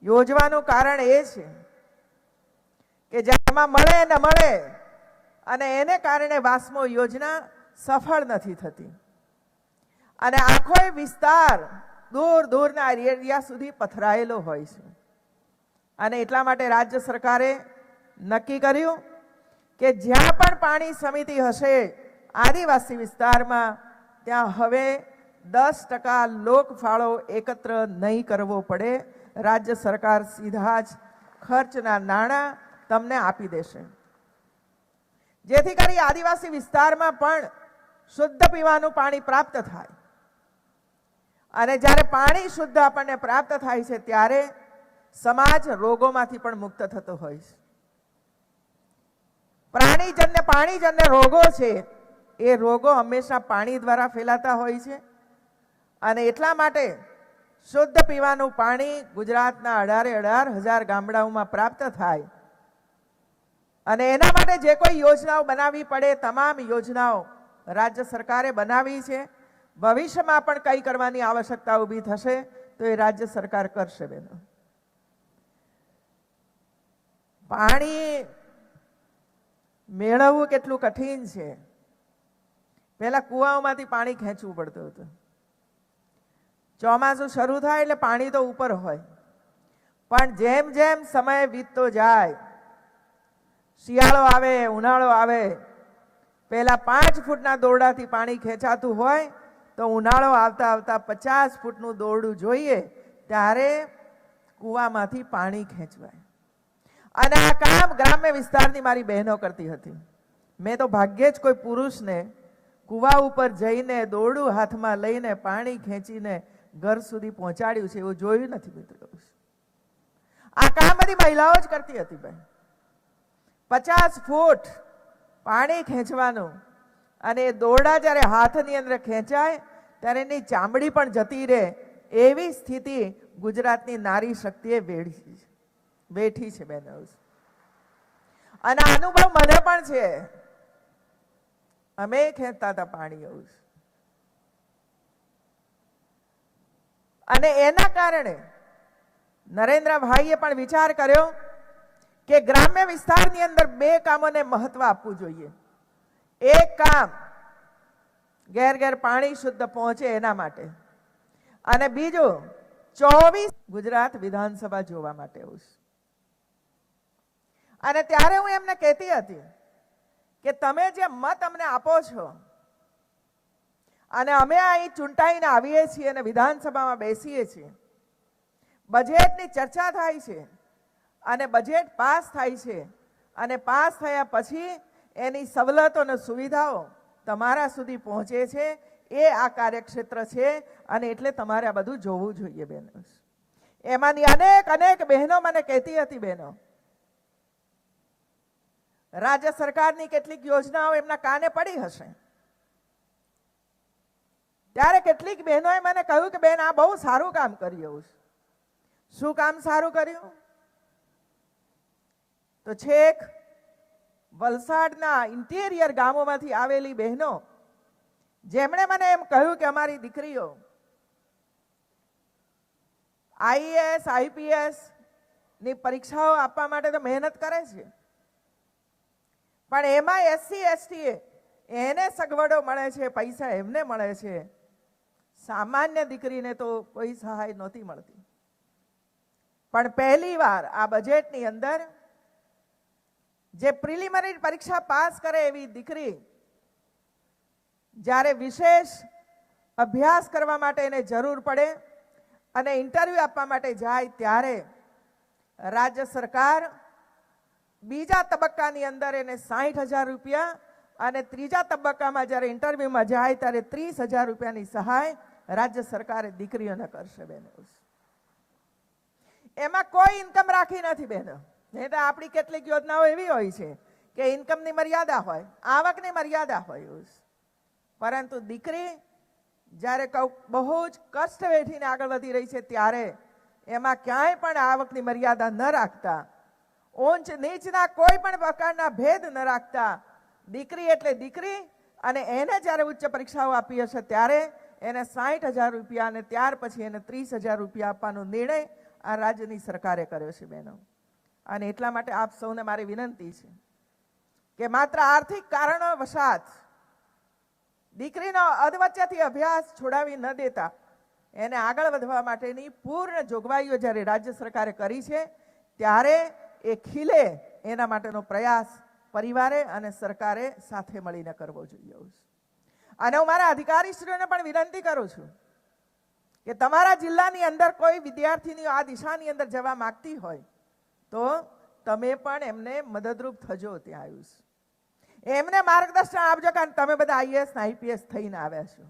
[SPEAKER 5] યોજવાનું કારણ એ છે કે જેમાં મળે ન મળે અને એને કારણે વાસ્મો યોજના સફળ નથી થતી અને આખો વિસ્તાર દૂર દૂરના એરિયા સુધી પથરાયેલો હોય છે અને એટલા માટે રાજ્ય સરકારે નક્કી કર્યું કે જ્યાં પણ પાણી સમિતિ હશે આદિવાસી વિસ્તારમાં ત્યાં હવે 10% લોકફાળો એકત્ર નહીં કરવો પડે. રાજ્ય સરકાર સીધા જ ખર્ચના નાણાં તમને આપી દેશે, જેથી કરી આદિવાસી વિસ્તારમાં પણ શુદ્ધ પીવાનું પાણી પ્રાપ્ત થાય અને જ્યારે પાણી શુદ્ધ આપણને પ્રાપ્ત થાય છે ત્યારે સમાજ રોગોમાંથી પણ મુક્ત થતો હોય છે. પાણીજન્ય રોગો છે એ રોગો હંમેશા પાણી દ્વારા ફેલાતા હોય છે અને એટલા માટે શુદ્ધ પીવાનું પાણી ગુજરાતના 18,000 ગામડાઓમાં પ્રાપ્ત થાય અને એના માટે જે કોઈ યોજનાઓ બનાવવી પડે તમામ યોજનાઓ રાજ્ય સરકારે બનાવી છે. ભવિષ્યમાં પણ કંઈ કરવાની આવશ્યકતા ઊભી થશે તો એ રાજ્ય સરકાર કરશે. બહેનો, પાણી મેળવવું કેટલું કઠિન છે. પહેલા કુવાઓમાંથી પાણી ખેંચવું પડતું હતું. ચોમાસું શરૂ થાય એટલે પાણી તો ઉપર હોય, પણ જેમ જેમ સમય વીતતો જાય, શિયાળો આવે, ઉનાળો આવે, પહેલા 5 ફૂટના દોરડાથી પાણી ખેંચાતું હોય તો ઉનાળો આવતા આવતા 50 ફૂટનું દોરડું જોઈએ ત્યારે કુવામાંથી પાણી ખેંચવાય. અને આ કામ ગ્રામ્ય વિસ્તારની મારી બહેનો કરતી હતી. મેં તો ભાગ્યે જ કોઈ પુરુષને કુવા ઉપર જઈને દોરડું હાથમાં લઈને પાણી ખેંચીને ઘર સુધી પહોંચાડ્યું છે એવું જોયું નથી. મિત્રો, આ કામ બધી મહિલાઓ જ કરતી હતી. ભાઈ, 50 ફૂટ પાણી ખેંચવાનું અને એ દોરડા જ્યારે હાથની અંદર ખેંચાય ત્યારે એની ચામડી પણ જતી રહે એવી સ્થિતિ ગુજરાતની નારી શક્તિએ વેઠી છે બેનો. અને અનુભવ મને પણ છે. અમે ખેંચતા હતા પાણી એવું. અને એના કારણે નરેન્દ્રભાઈએ પણ વિચાર કર્યો કે ગ્રામ્ય વિસ્તારની અંદર બે કામોને મહત્વ આપવું જોઈએ. એક કામ ઘેર ઘેર પાણી શુદ્ધ પહોંચે એના માટે, અને બીજું 24 ગુજરાત વિધાનસભા જોવા માટે. અને ત્યારે હું એમને કહેતી હતી કે તમે જે મત અમને આપો છો અને અમે અહીં ચૂંટાઈને આવીએ છીએ અને વિધાનસભામાં બેસીએ છીએ, બજેટની ચર્ચા થાય છે અને બજેટ પાસ થાય છે, અને પાસ થયા પછી એની સવલતો અને સુવિધાઓ તમારા સુધી પહોંચે છે. એ આ કાર્યક્ષેત્ર છે, અને એટલે તમારે આ બધું જોવું જોઈએ બહેનો. એમાંની અનેક બહેનો મને કહેતી હતી, બહેનો રાજ્ય સરકારની કેટલીક યોજનાઓ એમના કાને પડી હશે. ત્યારે કેટલીક બહેનોએ મને કહ્યું કે બેન, આ બહુ સારું કામ કર્યું. શું કામ સારું કર્યું? તો છેક વલસાડના ઇન્ટિરિયર ગામોમાંથી આવેલી બહેનો, જેમણે મને એમ કહ્યું કે અમારી દીકરીઓ આઈએએસ આઈપીએસ ની પરીક્ષાઓ આપવા માટે તો મહેનત કરે છે, પણ એમાં એસસી એસટી એને સગવડો મળે છે, પૈસા એમને મળે છે. સામાન્ય દીકરીને તો કોઈ સહાય નહોતી મળતી. પણ પહેલી વાર આ બજેટની અંદર જે પ્રિલિમિનરી પરીક્ષા પાસ કરે એવી દીકરી જ્યારે વિશેષ અભ્યાસ કરવા માટે એને જરૂર પડે અને ઇન્ટરવ્યુ આપવા માટે જાય, ત્યારે રાજ્ય સરકાર બીજા તબક્કાની અંદર એને 60,000 રૂપિયા અને ત્રીજા તબક્કામાં જ્યારે ઇન્ટરવ્યુમાં જાય ત્યારે 30,000 રૂપિયાની સહાય રાજ્ય સરકારે દીકરીઓને કરશે બહેનો. એમાં કોઈ ઇન્કમ રાખી નથી બહેનો. નહીં તો આપણી કેટલીક યોજનાઓ એવી હોય છે કે ઇન્કમની મર્યાદા હોય, આવકની મર્યાદા હોય. પરંતુ દીકરી જ્યારે બહુ જ કષ્ટ વેઠીને આગળ વધી રહી છે, ત્યારે એમાં ક્યાંય પણ આવકની મર્યાદા ન રાખતા, ઊંચ નીચના કોઈ પણ પ્રકારના ભેદ ન રાખતા, દીકરી એટલે દીકરી, અને એને જ્યારે ઉચ્ચ પરીક્ષાઓ આપી હશે ત્યારે એને 60,000 રૂપિયા અને ત્યાર પછી એને 30,000 રૂપિયા આપવાનો નિર્ણય આ રાજ્યની સરકારે કર્યો છે બહેનો. અને એટલા માટે આપ સૌને મારી વિનંતી છે કે માત્ર આર્થિક કારણો વસાત દીકરીનો અધવચ્ચેથી અભ્યાસ છોડાવી ન દેતા એને આગળ વધવા માટેની પૂર્ણ જોગવાઈઓ જ્યારે રાજ્ય સરકારે કરી છે, ત્યારે એ ખીલે એના માટેનો પ્રયાસ પરિવારે અને સરકારે સાથે મળીને કરવો જોઈએ. અને હું મારા અધિકારીશ્રીઓને પણ વિનંતી કરું છું કે તમારા જિલ્લાની અંદર કોઈ વિદ્યાર્થીનીઓ આ દિશાની અંદર જવા માંગતી હોય તો તમે પણ એમને મદદરૂપ થજો. ત્યાં આવ્યું એમને માર્ગદર્શન આપજો, કારણ તમે બધા આઈએએસ આઈપીએસ થઈને આવ્યા છો.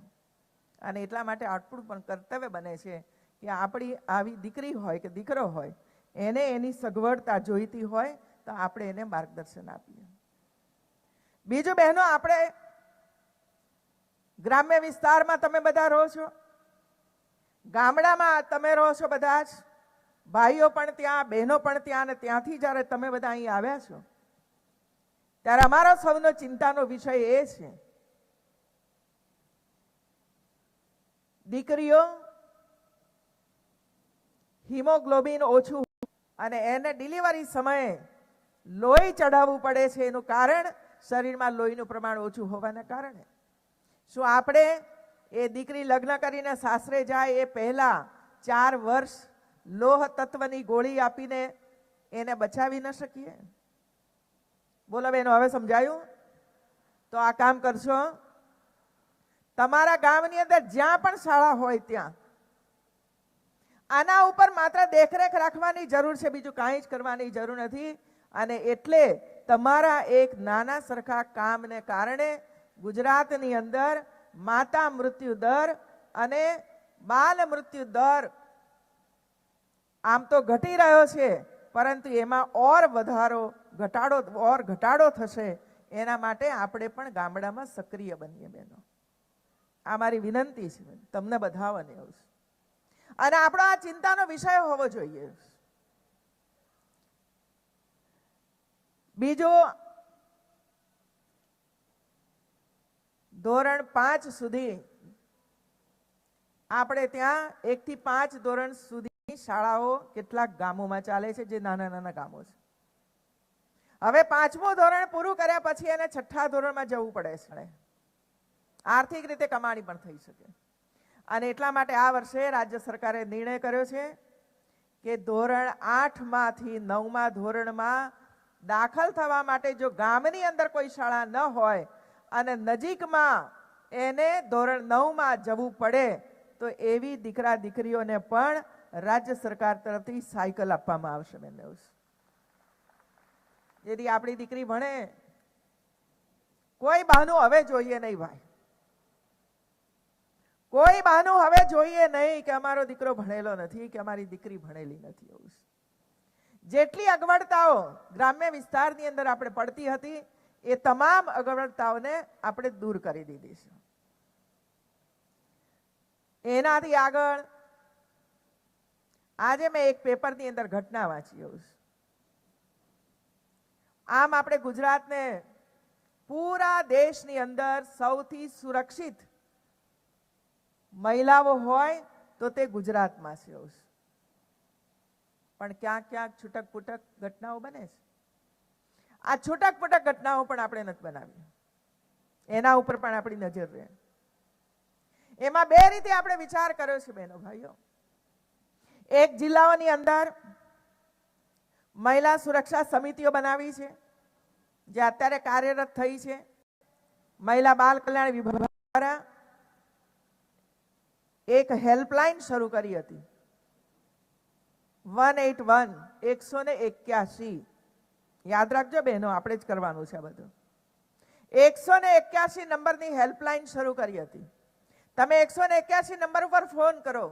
[SPEAKER 5] અને એટલા માટે આટલું પણ કર્તવ્ય બને છે કે આપણી આવી દીકરી હોય કે દીકરો હોય, એને એની સગવડતા જોઈતી હોય તો આપણે એને માર્ગદર્શન આપીએ. બીજું બહેનો, આપણે ગ્રામ્ય વિસ્તારમાં તમે બધા રહો છો, ગામડામાં તમે રહો છો, બધા જ ભાઈઓ પણ ત્યાં, બહેનો પણ ત્યાં, અને ત્યાંથી જ્યારે તમે બધા અહીં આવ્યા છો ત્યારે અમારો સૌનો ચિંતાનો વિષય એ છે દીકરીઓ હિમોગ્લોબિન ઓછું અને એને ડિલિવરી સમયે લોહી ચડાવવું પડે છે. એનું કારણ શરીરમાં લોહીનું પ્રમાણ ઓછું હોવાના કારણે. શું આપણે એ દીકરી લગ્ન કરીને સાસરે જાય એ પહેલા 4 વર્ષ લોહ તત્વની ગોળી આપીને એને બચાવી ન શકીએ? બોલો બેનો, હવે સમજાયું? તો આ કામ કરશો. તમારા ગામની અંદર જ્યાં પણ શાળા હોય ત્યાં આના ઉપર માત્ર દેખરેખ રાખવાની જરૂર છે, બીજું કાંઈ જ કરવાની જરૂર નથી. અને એટલે તમારા એક નાના સરખા કામને કારણે ગુજરાતની અંદર માતા મૃત્યુ દર અને બાલ મૃત્યુ દર આમ તો ઘટી રહ્યો છે, પરંતુ એમાં ઘટાડો થશે. એના માટે આપણે પણ ગામડામાં સક્રિય બનીએ બહેનો. આ મારી વિનંતી છે તમને બધાને. અને આપણો આ ચિંતાનો વિષય હોવો જોઈએ. બીજું, ધોરણ 5 સુધી આપણે ત્યાં 1 થી 5 ધોરણ સુધી શાળાઓ કેટલાક ગામોમાં ચાલે છે, જે નાના નાના ગામો છે. હવે 5મું ધોરણ પૂરું કર્યા પછી એને 6થા ધોરણમાં જવું પડે છે. આર્થિક રીતે કમાણી પણ થઈ શકે. અને એટલા માટે આ વર્ષે રાજ્ય સરકારે નિર્ણય કર્યો છે કે ધોરણ 8માંથી 9મા ધોરણમાં દાખલ થવા માટે જો ગામની અંદર કોઈ શાળા ન હોય અને નજીકમાં એને ધોરણ 9માં જવું પડે તો એવી દીકરા દીકરીઓને પણ રાજ્ય સરકાર તરફથી સાયકલ આપવામાં આવશે. જેથી આપણી દીકરી ભણે. કોઈ બહાનું હવે જોઈએ નહીં ભાઈ, કોઈ બહાનું હવે જોઈએ નહીં કે અમારો દીકરો ભણેલો નથી કે અમારી દીકરી ભણેલી નથી. જેટલી અગવડતાઓ ગ્રામ્ય વિસ્તારની અંદર આપણે પડતી હતી એ તમામ અગવડતાઓને આપણે દૂર કરી દીધી છે. એનાથી આગળ આજે મેં એક પેપરની અંદર ઘટના વાંચી. આમ આપણે ગુજરાતને પૂરા દેશની અંદર સૌથી સુરક્ષિત મહિલાઓ હોય તો તે ગુજરાતમાં છે. પણ ક્યાંક ક્યાંક છૂટક પૂટક ઘટનાઓ બને છે. આ છૂટક પૂટક ઘટનાઓ પણ આપણે નથી બનાવી, એના ઉપર પણ આપણી નજર રહે. એમાં બે રીતે આપણે વિચાર કર્યો છે બહેનો ભાઈઓ. એક, જિલ્લાઓની અંદર મહિલા સુરક્ષા સમિતિઓ બનાવી છે જે અત્યારે કાર્યરત થઈ છે. મહિલા બાલ કલ્યાણ વિભાગ દ્વારા એક હેલ્પલાઇન શરૂ કરી હતી, 181. યાદ રાખજો બહેનો, આપણે જ કરવાનું છે બધું. 181 નંબરની હેલ્પલાઇન શરૂ કરી હતી. તમે 181 નંબર ઉપર ફોન કરો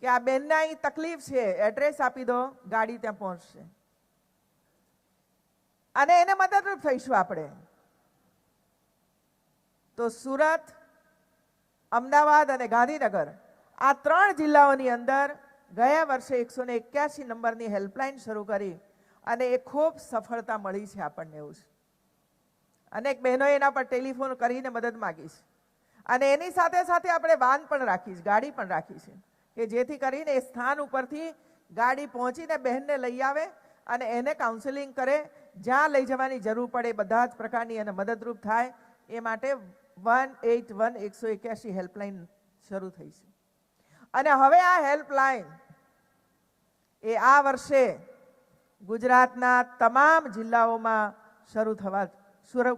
[SPEAKER 5] કે આ બેનને અહીં તકલીફ છે, એડ્રેસ આપી દો, ગાડી ત્યાં પહોંચશે અને એને મદદરૂપ થઈશું આપણે. તો સુરત, અમદાવાદ અને ગાંધીનગર આ 3 જિલ્લાઓની અંદર ગયા વર્ષે 181 નંબરની હેલ્પલાઇન શરૂ કરી અને એ ખૂબ સફળતા મળી છે આપણને. એવું છે. અનેક બહેનોએ એના પર ટેલિફોન કરીને મદદ માંગી છે અને એની સાથે સાથે આપણે વાન પણ રાખી છે, ગાડી પણ રાખી છે કે જેથી કરીને એ સ્થાન ઉપરથી ગાડી પહોંચીને બહેનને લઈ આવે અને એને કાઉન્સેલિંગ કરે. જ્યાં લઈ જવાની જરૂર પડે બધા જ પ્રકારની એને મદદરૂપ થાય એ માટે 181 હેલ્પલાઇન શરૂ થઈ છે. અને હવે આ હેલ્પલાઇન એ આ વર્ષે ગુજરાતના તમામ જિલ્લાઓમાં શરૂ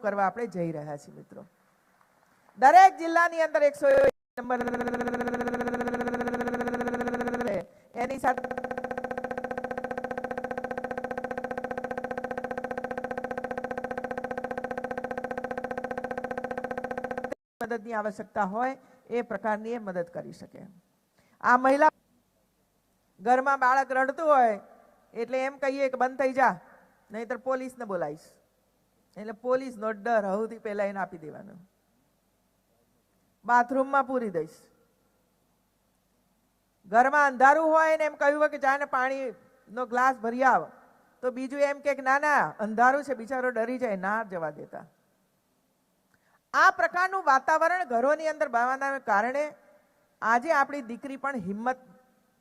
[SPEAKER 5] કરવા આપણે જઈ રહ્યા છીએ મિત્રો. દરેક જિલ્લાની અંદર 101 નંબર એની સાથે મદદની આવશ્યકતા હોય એ પ્રકારની એ મદદ કરી શકે. આ મહિલા ઘરમાં બાળક રડતું હોય એટલે એમ કહીએ કે બંધ થઈ જા, નહીતર પોલીસને બોલાવીશ. એટલે પોલીસનો ડર સૌથી પહેલા એને આપી દેવાનો. બાથરૂમમાં પૂરી દઈશ. ઘરમાં અંધારું હોય ને એમ કહ્યું હોય કે જાને પાણીનો ગ્લાસ ભરી આવ, તો બીજું એમ કે ના ના અંધારું છે, બિચારો ડરી જાય, ના જવા દેતા. આ પ્રકારનું વાતાવરણ ઘરોની અંદર બનવાના કારણે આજે આપણી દીકરી પણ હિંમત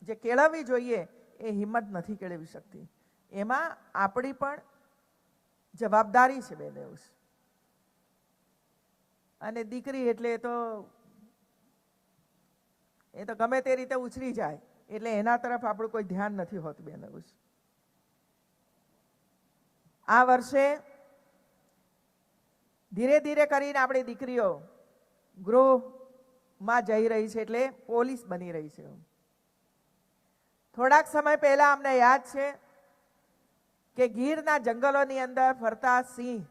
[SPEAKER 5] જે કેળવવી જોઈએ એ હિંમત નથી કેળવી શકતી. એમાં આપણી પણ જવાબદારી છે બેન. એવું છે. અને દીકરી એટલે એ તો ગમે તે રીતે ઉછરી જાય એટલે એના તરફ આપણું કોઈ ધ્યાન નથી હોતું બેન. એવું છે. આ વર્ષે ધીરે ધીરે કરીને આપણી દીકરીઓ ગૃહમાં જઈ રહી છે, એટલે પોલીસ બની રહી છે. થોડાક સમય પહેલા અમને યાદ છે કે ગીરના જંગલોની અંદર ફરતા સિંહ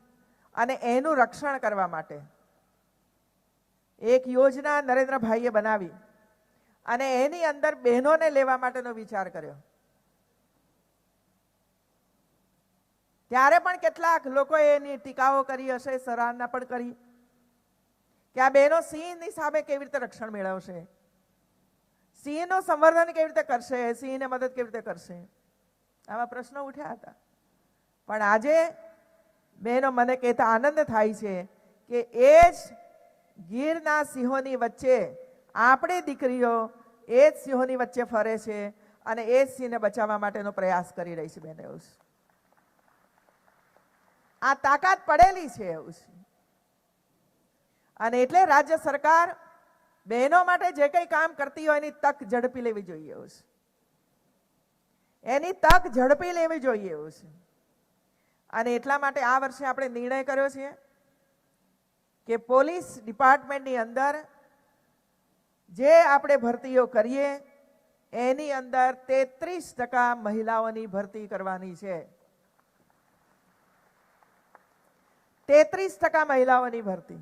[SPEAKER 5] અને એનું રક્ષણ કરવા માટે એક યોજના નરેન્દ્રભાઈએ બનાવી અને એની અંદર બહેનોને લેવા માટેનો વિચાર કર્યો. ત્યારે પણ કેટલાક લોકોએ એની ટીકાઓ કરી હશે, સરાહના પણ કરી કે આ બહેનો સિંહની સામે કેવી રીતે રક્ષણ મેળવશે. સિંહનું સંવર્ધન કેવી રીતે કરશે, સિંહને મદદ કેવી રીતે કરશે, આવા પ્રશ્નો ઉઠ્યા હતા. પણ આજે બહેનો મને કહેતા આનંદ થાય છે કે એ જ ગીરના સિંહોની વચ્ચે આપણી દીકરીઓ એ જ સિંહોની વચ્ચે ફરે છે અને એ જ સિંહને બચાવવા માટેનો પ્રયાસ કરી રહી છે. બેન, એવું છે, આ તાકાત પડેલી છે, એવું છે. અને એટલે રાજ્ય સરકાર બહેનો માટે જે કંઈ કામ કરતી હોય એની તક ઝડપી લેવી જોઈએ, એવું છે. એની તક ઝડપી લેવી જોઈએ, એવું છે. અને એટલા માટે આ વર્ષે આપણે નિર્ણય કર્યો છે કે પોલીસ ડિપાર્ટમેન્ટની અંદર જે આપણે ભરતીઓ કરીએ એની અંદર 33% મહિલાઓની ભરતી કરવાની છે. 33% મહિલાઓની ભરતી.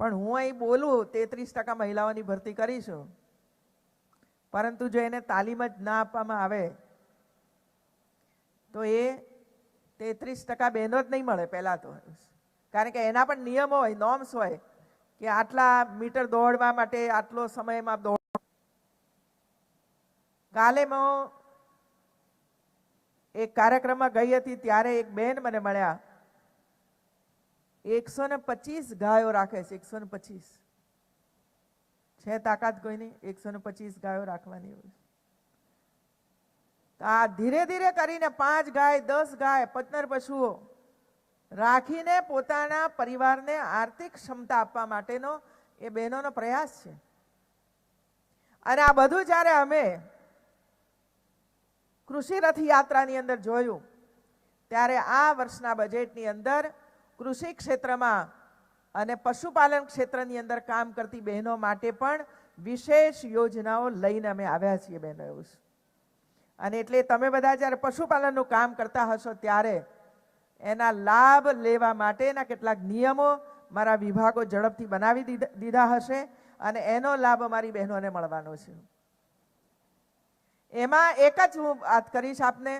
[SPEAKER 5] પણ હું અહીં બોલું 33% મહિલાઓની ભરતી કરીશું, પરંતુ જો એને તાલીમ જ ના આપવામાં આવે તો એ 33% બહેનો જ નહીં મળે પહેલા તો. કારણ કે એના પણ નિયમો હોય, નોર્મ્સ હોય કે આટલા મીટર દોડવા માટે આટલો સમયમાં દોડ. કાલે હું એક કાર્યક્રમમાં ગઈ હતી ત્યારે એક બેન મને મળ્યા. 125 ગાયો રાખે છે. 125 છે તાકાત કોઈની 125 ગાયો રાખવાની હોય. આ ધીરે ધીરે કરીને 5 ગાય, 10 ગાય, 15 પશુઓ રાખીને પોતાના પરિવારને આર્થિક ક્ષમતા આપવા માટેનો એ બહેનોનો પ્રયાસ છે. અને આ બધું જ્યારે અમે કૃષિ રથયાત્રાની અંદર જોયું ત્યારે આ વર્ષના બજેટની અંદર કૃષિ ક્ષેત્રમાં અને પશુપાલન ક્ષેત્રની અંદર કામ કરતી બહેનો માટે પણ વિશેષ યોજનાઓ લઈને અમે આવ્યા છીએ. બહેનો, એવું છે. અને એટલે તમે બધા જ્યારે પશુપાલનનું કામ કરતા હશો ત્યારે એના લાભ લેવા માટેના કેટલાક નિયમો મારા વિભાગો ઝડપથી બનાવી દીધા હશે અને એનો લાભ અમારી બહેનોને મળવાનો છે. એમાં એક જ હું વાત કરીશ આપને,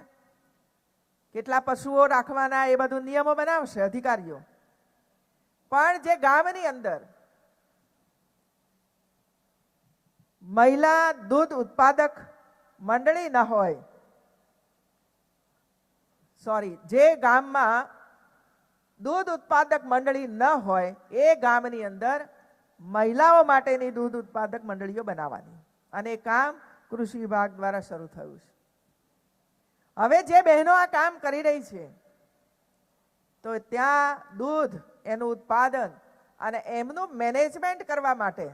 [SPEAKER 5] કેટલા પશુઓ રાખવાના એ બધું નિયમો બનાવશે અધિકારીઓ. પણ જે ગામની અંદર મહિલા દૂધ ઉત્પાદક મંડળી ન હોય, જે ગામમાં દૂધ ઉત્પાદક મંડળી ન હોય એ ગામની અંદર મહિલાઓ માટેની દૂધ ઉત્પાદક મંડળીઓ બનાવવાની, અને એ કામ કૃષિ વિભાગ દ્વારા શરૂ થયું છે. હવે જે બહેનો આ કામ કરી રહી છે તો ત્યાં દૂધ, એનું ઉત્પાદન અને એમનું મેનેજમેન્ટ કરવા માટે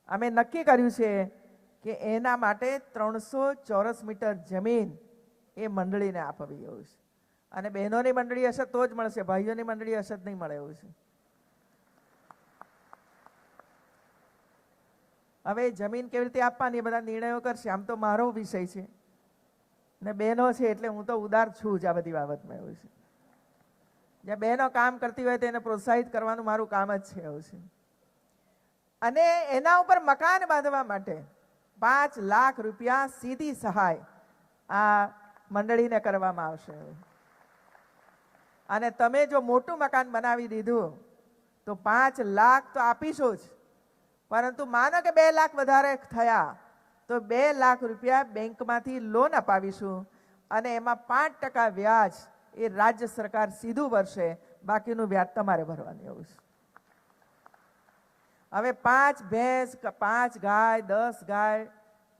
[SPEAKER 5] અમે નક્કી કર્યું છે કે એના માટે 300 ચોરસ મીટર જમીન એ મંડળીને આપવી, એવું છે. અને બહેનોની મંડળી હશે તો જ મળશે, ભાઈઓની મંડળી હશે જ નહીં મળે, એવું છે. હવે જમીન કેવી રીતે આપવાની એ બધા નિર્ણયો કરશે. આમ તો મારો વિષય છે ને બહેનો છે એટલે હું તો ઉદાર છું જ આ બધી બાબતમાં, એવું છે. જ્યાં બહેનો કામ કરતી હોય તેને પ્રોત્સાહિત કરવાનું મારું કામ જ છે, એવું છે. અને એના ઉપર મકાન બાંધવા માટે 5 લાખ રૂપિયા સીધી સહાય આ મંડળીને કરવામાં આવશે. અને તમે જો મોટું મકાન બનાવી દીધું તો 5 લાખ તો આપીશું જ, પરંતુ માનો કે 2 લાખ વધારે થયા તો 2 લાખ રૂપિયા બેંકમાંથી લોન અપાવીશું અને એમાં 5% વ્યાજ એ રાજ્ય સરકાર સીધું ભરશે, બાકીનું વ્યાજ તમારે ભરવાનું, એવું છે. હવે 5 ભેંસ, 5 ગાય, 10 ગાય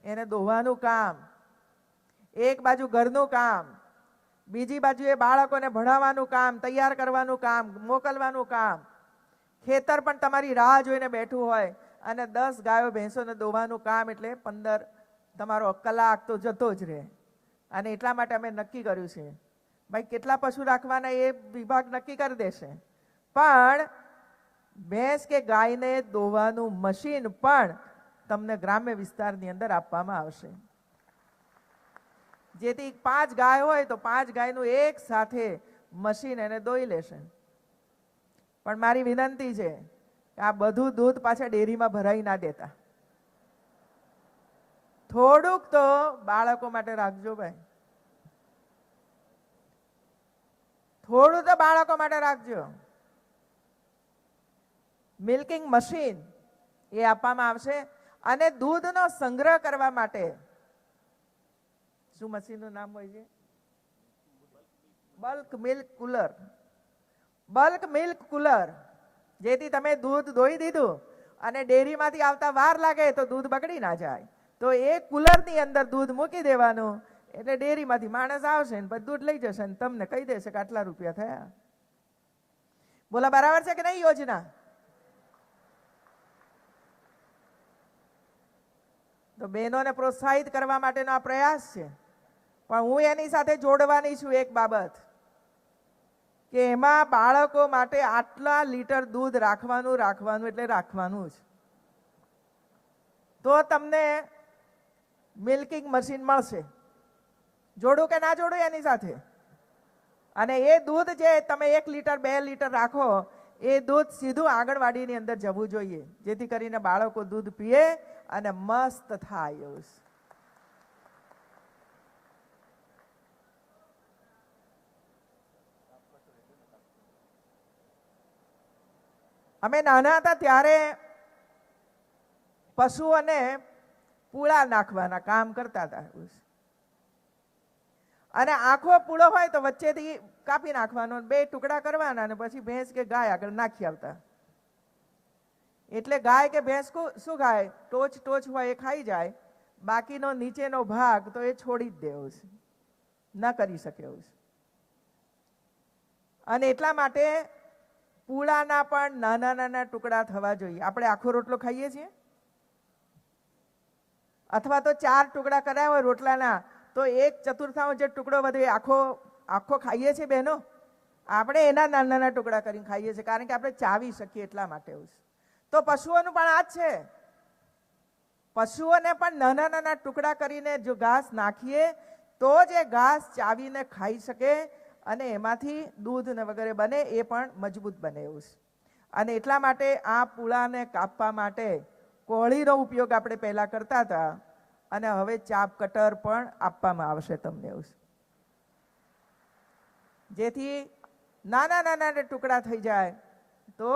[SPEAKER 5] એને દોવાનું કામ, એક બાજુ ઘરનું કામ, બીજી બાજુ એ બાળકોને ભણાવવાનું કામ, તૈયાર કરવાનું કામ, મોકલવાનું કામ, ખેતર પણ તમારી રાહ જોઈને બેઠું હોય અને 10 ગાયો ભેંસોને દોવાનું કામ, એટલે 15 તમારો કલાક તો જતો જ રહે. અને એટલા માટે અમે નક્કી કર્યું છે ભાઈ કેટલા પશુ રાખવાના એ વિભાગ નક્કી કરી દેશે, પણ ભેંસ કે ગાયને દોવાનું મશીન પણ તમને ગ્રામ્ય વિસ્તારની અંદર આપવામાં આવશે. જેથી 5 ગાય હોય તો 5 ગાયનું એક સાથે મશીન એને દોઈ લેશે. પણ મારી વિનંતી છે કે આ બધું દૂધ પાછા ડેરીમાં ભરાઈ ના દેતા, થોડુંક તો બાળકો માટે રાખજો ભાઈ, થોડું તો બાળકો માટે રાખજો. મિલ્કિંગ મશીન એ આપવામાં આવશે અને દૂધનો સંગ્રહ કરવા માટે શું મશીનનું નામ હોય છે? Bulk milk cooler. Bulk milk cooler, જેથી તમે દૂધ દોઈ દીધું અને ડેરીમાંથી આવતા વાર લાગે તો દૂધ બગડી ના જાય, તો એ કુલરની અંદર દૂધ મૂકી દેવાનું, એટલે ડેરીમાંથી માણસ આવશે ને દૂધ લઈ જશે ને તમને કહી દેશે કે આટલા રૂપિયા થયા. બોલા બરાબર છે કે નહીં યોજના? તો બહેનોને પ્રોત્સાહિત કરવા માટેનો આ પ્રયાસ છે. પણ હું એની સાથે જોડવાની છું એક બાબત, કે એમાં બાળકો માટે આટલા લીટર દૂધ રાખવાનું એટલે રાખવાનું જ. તો તમને મિલ્કિંગ મશીન મળશે. જોડું કે ના જોડું એની સાથે? અને એ દૂધ જે તમે 1 લીટર 2 લીટર રાખો, એ દૂધ સીધું આંગણવાડીની અંદર જવું જોઈએ, જેથી કરીને બાળકો દૂધ પીએ અને મસ્ત થાય એવું. અમે નાના હતા ત્યારે પશુઓને પૂળા નાખવાના કામ કરતા હતા, અને આખો પૂળો હોય તો વચ્ચેથી કાપી નાખવાનો, 2 ટુકડા કરવાના, અને પછી ભેંસ કે ગાય આગળ નાખી આવતા. એટલે ગાય કે ભેંસ શું ખાય? ટોચ હોય એ ખાઈ જાય, બાકીનો નીચેનો ભાગ તો એ છોડી જ દેવો છે, ન કરી શકે એવું છે. અને એટલા માટે પૂળાના પણ નાના નાના ટુકડા થવા જોઈએ. આપણે આખો રોટલો ખાઈએ છીએ, અથવા તો 4 ટુકડા કર્યા હોય રોટલાના, તો 1/4 જે ટુકડો વધે આખો ખાઈએ છીએ બહેનો. આપણે એના નાના નાના ટુકડા કરીને ખાઈએ છીએ, કારણ કે આપણે ચાવી શકીએ એટલા માટે. તો પશુઓનું પણ આ જ છે. પશુઓને પણ નાના નાના ટુકડા કરીને જો ઘાસ નાખીએ તો જ એ ઘાસ ચાવીને ખાઈ શકે, અને એમાંથી દૂધ ને વગેરે બને, એ પણ મજબૂત બને એવું છે. અને એટલા માટે આ પૂળાને કાપવા માટે કોળીનો ઉપયોગ આપણે પહેલા કરતા હતા, અને હવે ચાપ કટર પણ આપવામાં આવશે તમને એવું, જેથી નાના નાના ટુકડા થઈ જાય તો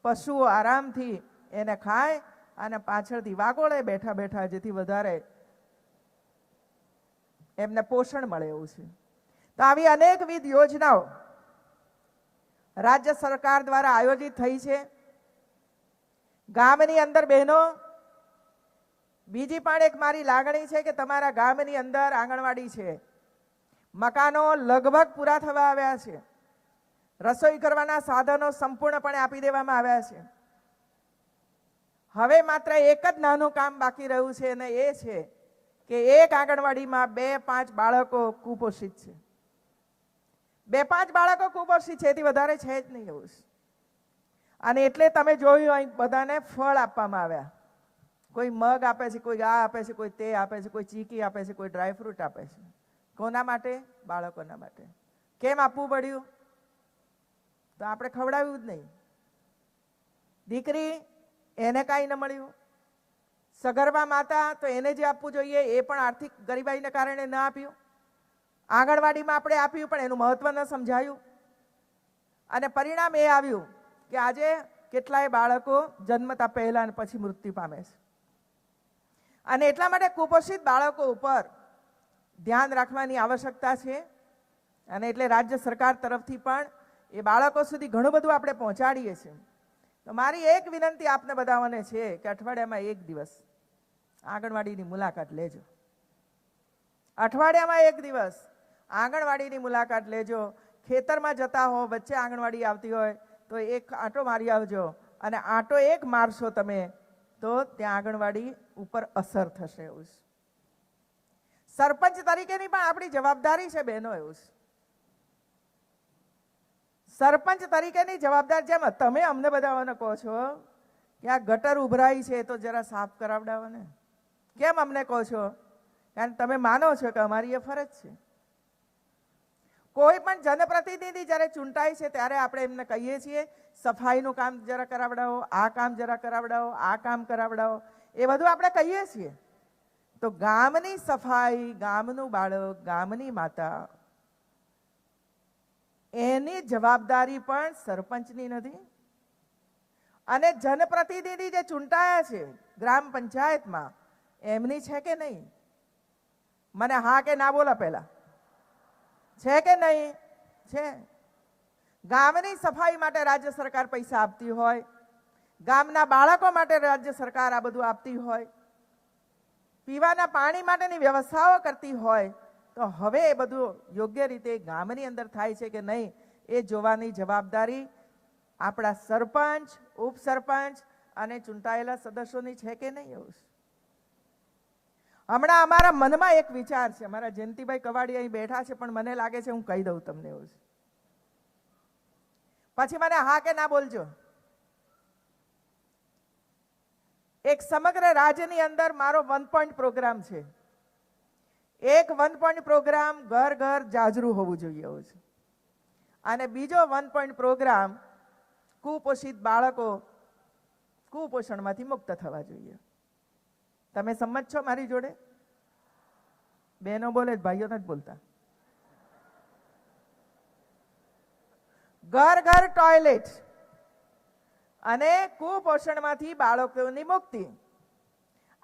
[SPEAKER 5] પશુઓ આરામથી એને ખાય અને પાછળથી વાગોળે બેઠા બેઠા, જેથી વધારે એમને પોષણ મળે એવું છે. તો આવી અનેકવિધ યોજનાઓ રાજ્ય સરકાર દ્વારા આયોજિત થઈ છે. ગામની અંદર બહેનો, બીજી પણ એક મારી લાગણી છે કે તમારા ગામની અંદર આંગણવાડી છે, મકાનો લગભગ પૂરા થવા આવ્યા છે, રસોઈ કરવાના સાધનો સંપૂર્ણપણે આપી દેવામાં આવ્યા છે. હવે માત્ર એક જ નાનું કામ બાકી રહ્યું છે, અને એ છે કે એક આંગણવાડીમાં 2-5 બાળકો કુપોષિત છે. 2-5 બાળકો કુપોષિત છે, એથી વધારે છે જ નહીં એવું. અને એટલે તમે જોયું અહીં બધાને ફળ આપવામાં આવ્યા. કોઈ મગ આપે છે, કોઈ આ આપે છે, કોઈ તે આપે છે, કોઈ ચીકી આપે છે, કોઈ ડ્રાયફ્રૂટ આપે છે. કોના માટે? બાળકોના માટે. કેમ આપવું પડ્યું? તો આપણે ખવડાવ્યું જ નહીં. દીકરી, એને કાંઈ ન મળ્યું. સગર્ભા માતા, તો એને જે આપવું જોઈએ એ પણ આર્થિક ગરીબાઈને કારણે ન આપ્યું. આંગણવાડીમાં આપણે આપ્યું, પણ એનું મહત્વ ન સમજાયું, અને પરિણામ એ આવ્યું કે આજે કેટલાય બાળકો જન્મતા પહેલા અને પછી મૃત્યુ પામે છે. અને એટલા માટે કુપોષિત બાળકો ઉપર ધ્યાન રાખવાની આવશ્યકતા છે. અને એટલે રાજ્ય સરકાર તરફથી પણ એ બાળકો સુધી ઘણું બધું આપણે પહોંચાડીએ છીએ. તો મારી એક વિનંતી આપને બધાઓને છે કે અઠવાડિયામાં 1 દિવસ આંગણવાડીની મુલાકાત લેજો. અઠવાડિયામાં 1 દિવસ આંગણવાડીની મુલાકાત લેજો. ખેતરમાં જતા હો, વચ્ચે આંગણવાડી આવતી હોય તો એક આંટો મારી આવજો, અને આંટો એક મારશો તમે તો ત્યાં આંગણવાડી ઉપર અસર થશે એવું. સરપંચ તરીકેની પણ આપણી જવાબદારી છે બહેનો એવું. સરપંચ તરીકેની જવાબદારી, જેમ તમે અમને બધાને કહો છો કે આ ગટર ઉભરાઈ છે તો જરા સાફ કરાવડાવો ને, કેમ અમને કહો છો? કારણ તમે માનો છો કે અમારી એ ફરજ છે. કોઈ પણ જનપ્રતિનિધિ જ્યારે ચૂંટાય છે ત્યારે આપણે એમને કહીએ છીએ સફાઈનું કામ જરા કરાવડાવો, આ કામ જરા કરાવડાવો, આ કામ કરાવડાવો, એ બધું આપણે કહીએ છીએ. તો ગામની સફાઈ, ગામનું બાળક, ગામની માતા, એની જવાબદારી પણ સરપંચની નથી. અને જનપ્રતિનિધિ જે ચૂંટાયા છે ગ્રામ પંચાયતમાં એમની છે કે નહીં? મને હા કે ના બોલા પહેલા. છે કે નહીં? છે. ગામની સફાઈ માટે રાજ્ય સરકાર પૈસા આપતી હોય, ગામના બાળકો માટે રાજ્ય સરકાર આ બધું આપતી હોય, પીવાના પાણી માટેની વ્યવસ્થાઓ કરતી હોય, તો હવે એ બધું યોગ્ય રીતે ગામની અંદર થાય છે કે નહીં એ જોવાની જવાબદારી આપણા સરપંચ, ઉપસરપંચ અને ચૂંટાયેલા સદસ્યોની છે કે નહીં? એવું હમણાં અમારા મનમાં એક વિચાર છે, અમારા જયંતિભાઈ કવાડી અહીં બેઠા છે, પણ મને લાગે છે હું કહી દઉં તમને. એવું છે, પછી મને હા કે ના બોલજો. એક સમગ્ર રાજ્યની અંદર મારો 1 પોઈન્ટ પ્રોગ્રામ છે. એક 1 પોઈન્ટ પ્રોગ્રામ ઘર ઘર જાજરૂ હોવું જોઈએ એવું છે, અને બીજો 1 પોઈન્ટ પ્રોગ્રામ કુપોષિત બાળકો કુપોષણમાંથી મુક્ત થવા જોઈએ. તમે સંમત છો મારી જોડે? બહેનો બોલે, ભાઈઓ નથી બોલતા. ઘર ઘર ટોયલેટ અને કુપોષણમાંથી બાળકોની મુક્તિ,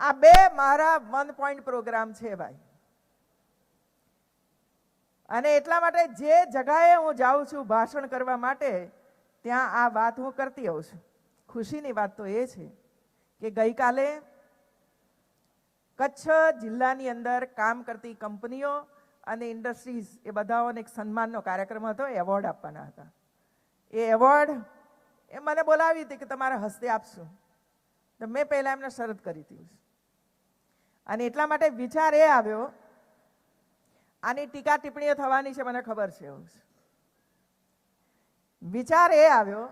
[SPEAKER 5] આ બે મારા 1 પોઈન્ટ પ્રોગ્રામ છે ભાઈ. અને એટલા માટે જે જગાએ હું જાઉં છું ભાષણ કરવા માટે, ત્યાં આ વાત હું કરતી આવું છું. ખુશીની વાત તો એ છે કે ગઈકાલે કચ્છ જિલ્લાની અંદર કામ કરતી કંપનીઓ અને ઇન્ડસ્ટ્રીઝ એ બધાઓને એક સન્માનનો કાર્યક્રમ હતો, એવોર્ડ આપવાના હતા. એ એવોર્ડ એ મને બોલાવી હતી કે તમારા હસ્તે આપશું. તો મેં પહેલા એમને શરત કરી હતી, અને એટલા માટે વિચાર એ આવ્યો, આની ટીકા ટિપ્પણીઓ થવાની છે મને ખબર છે. એવું વિચાર એ આવ્યો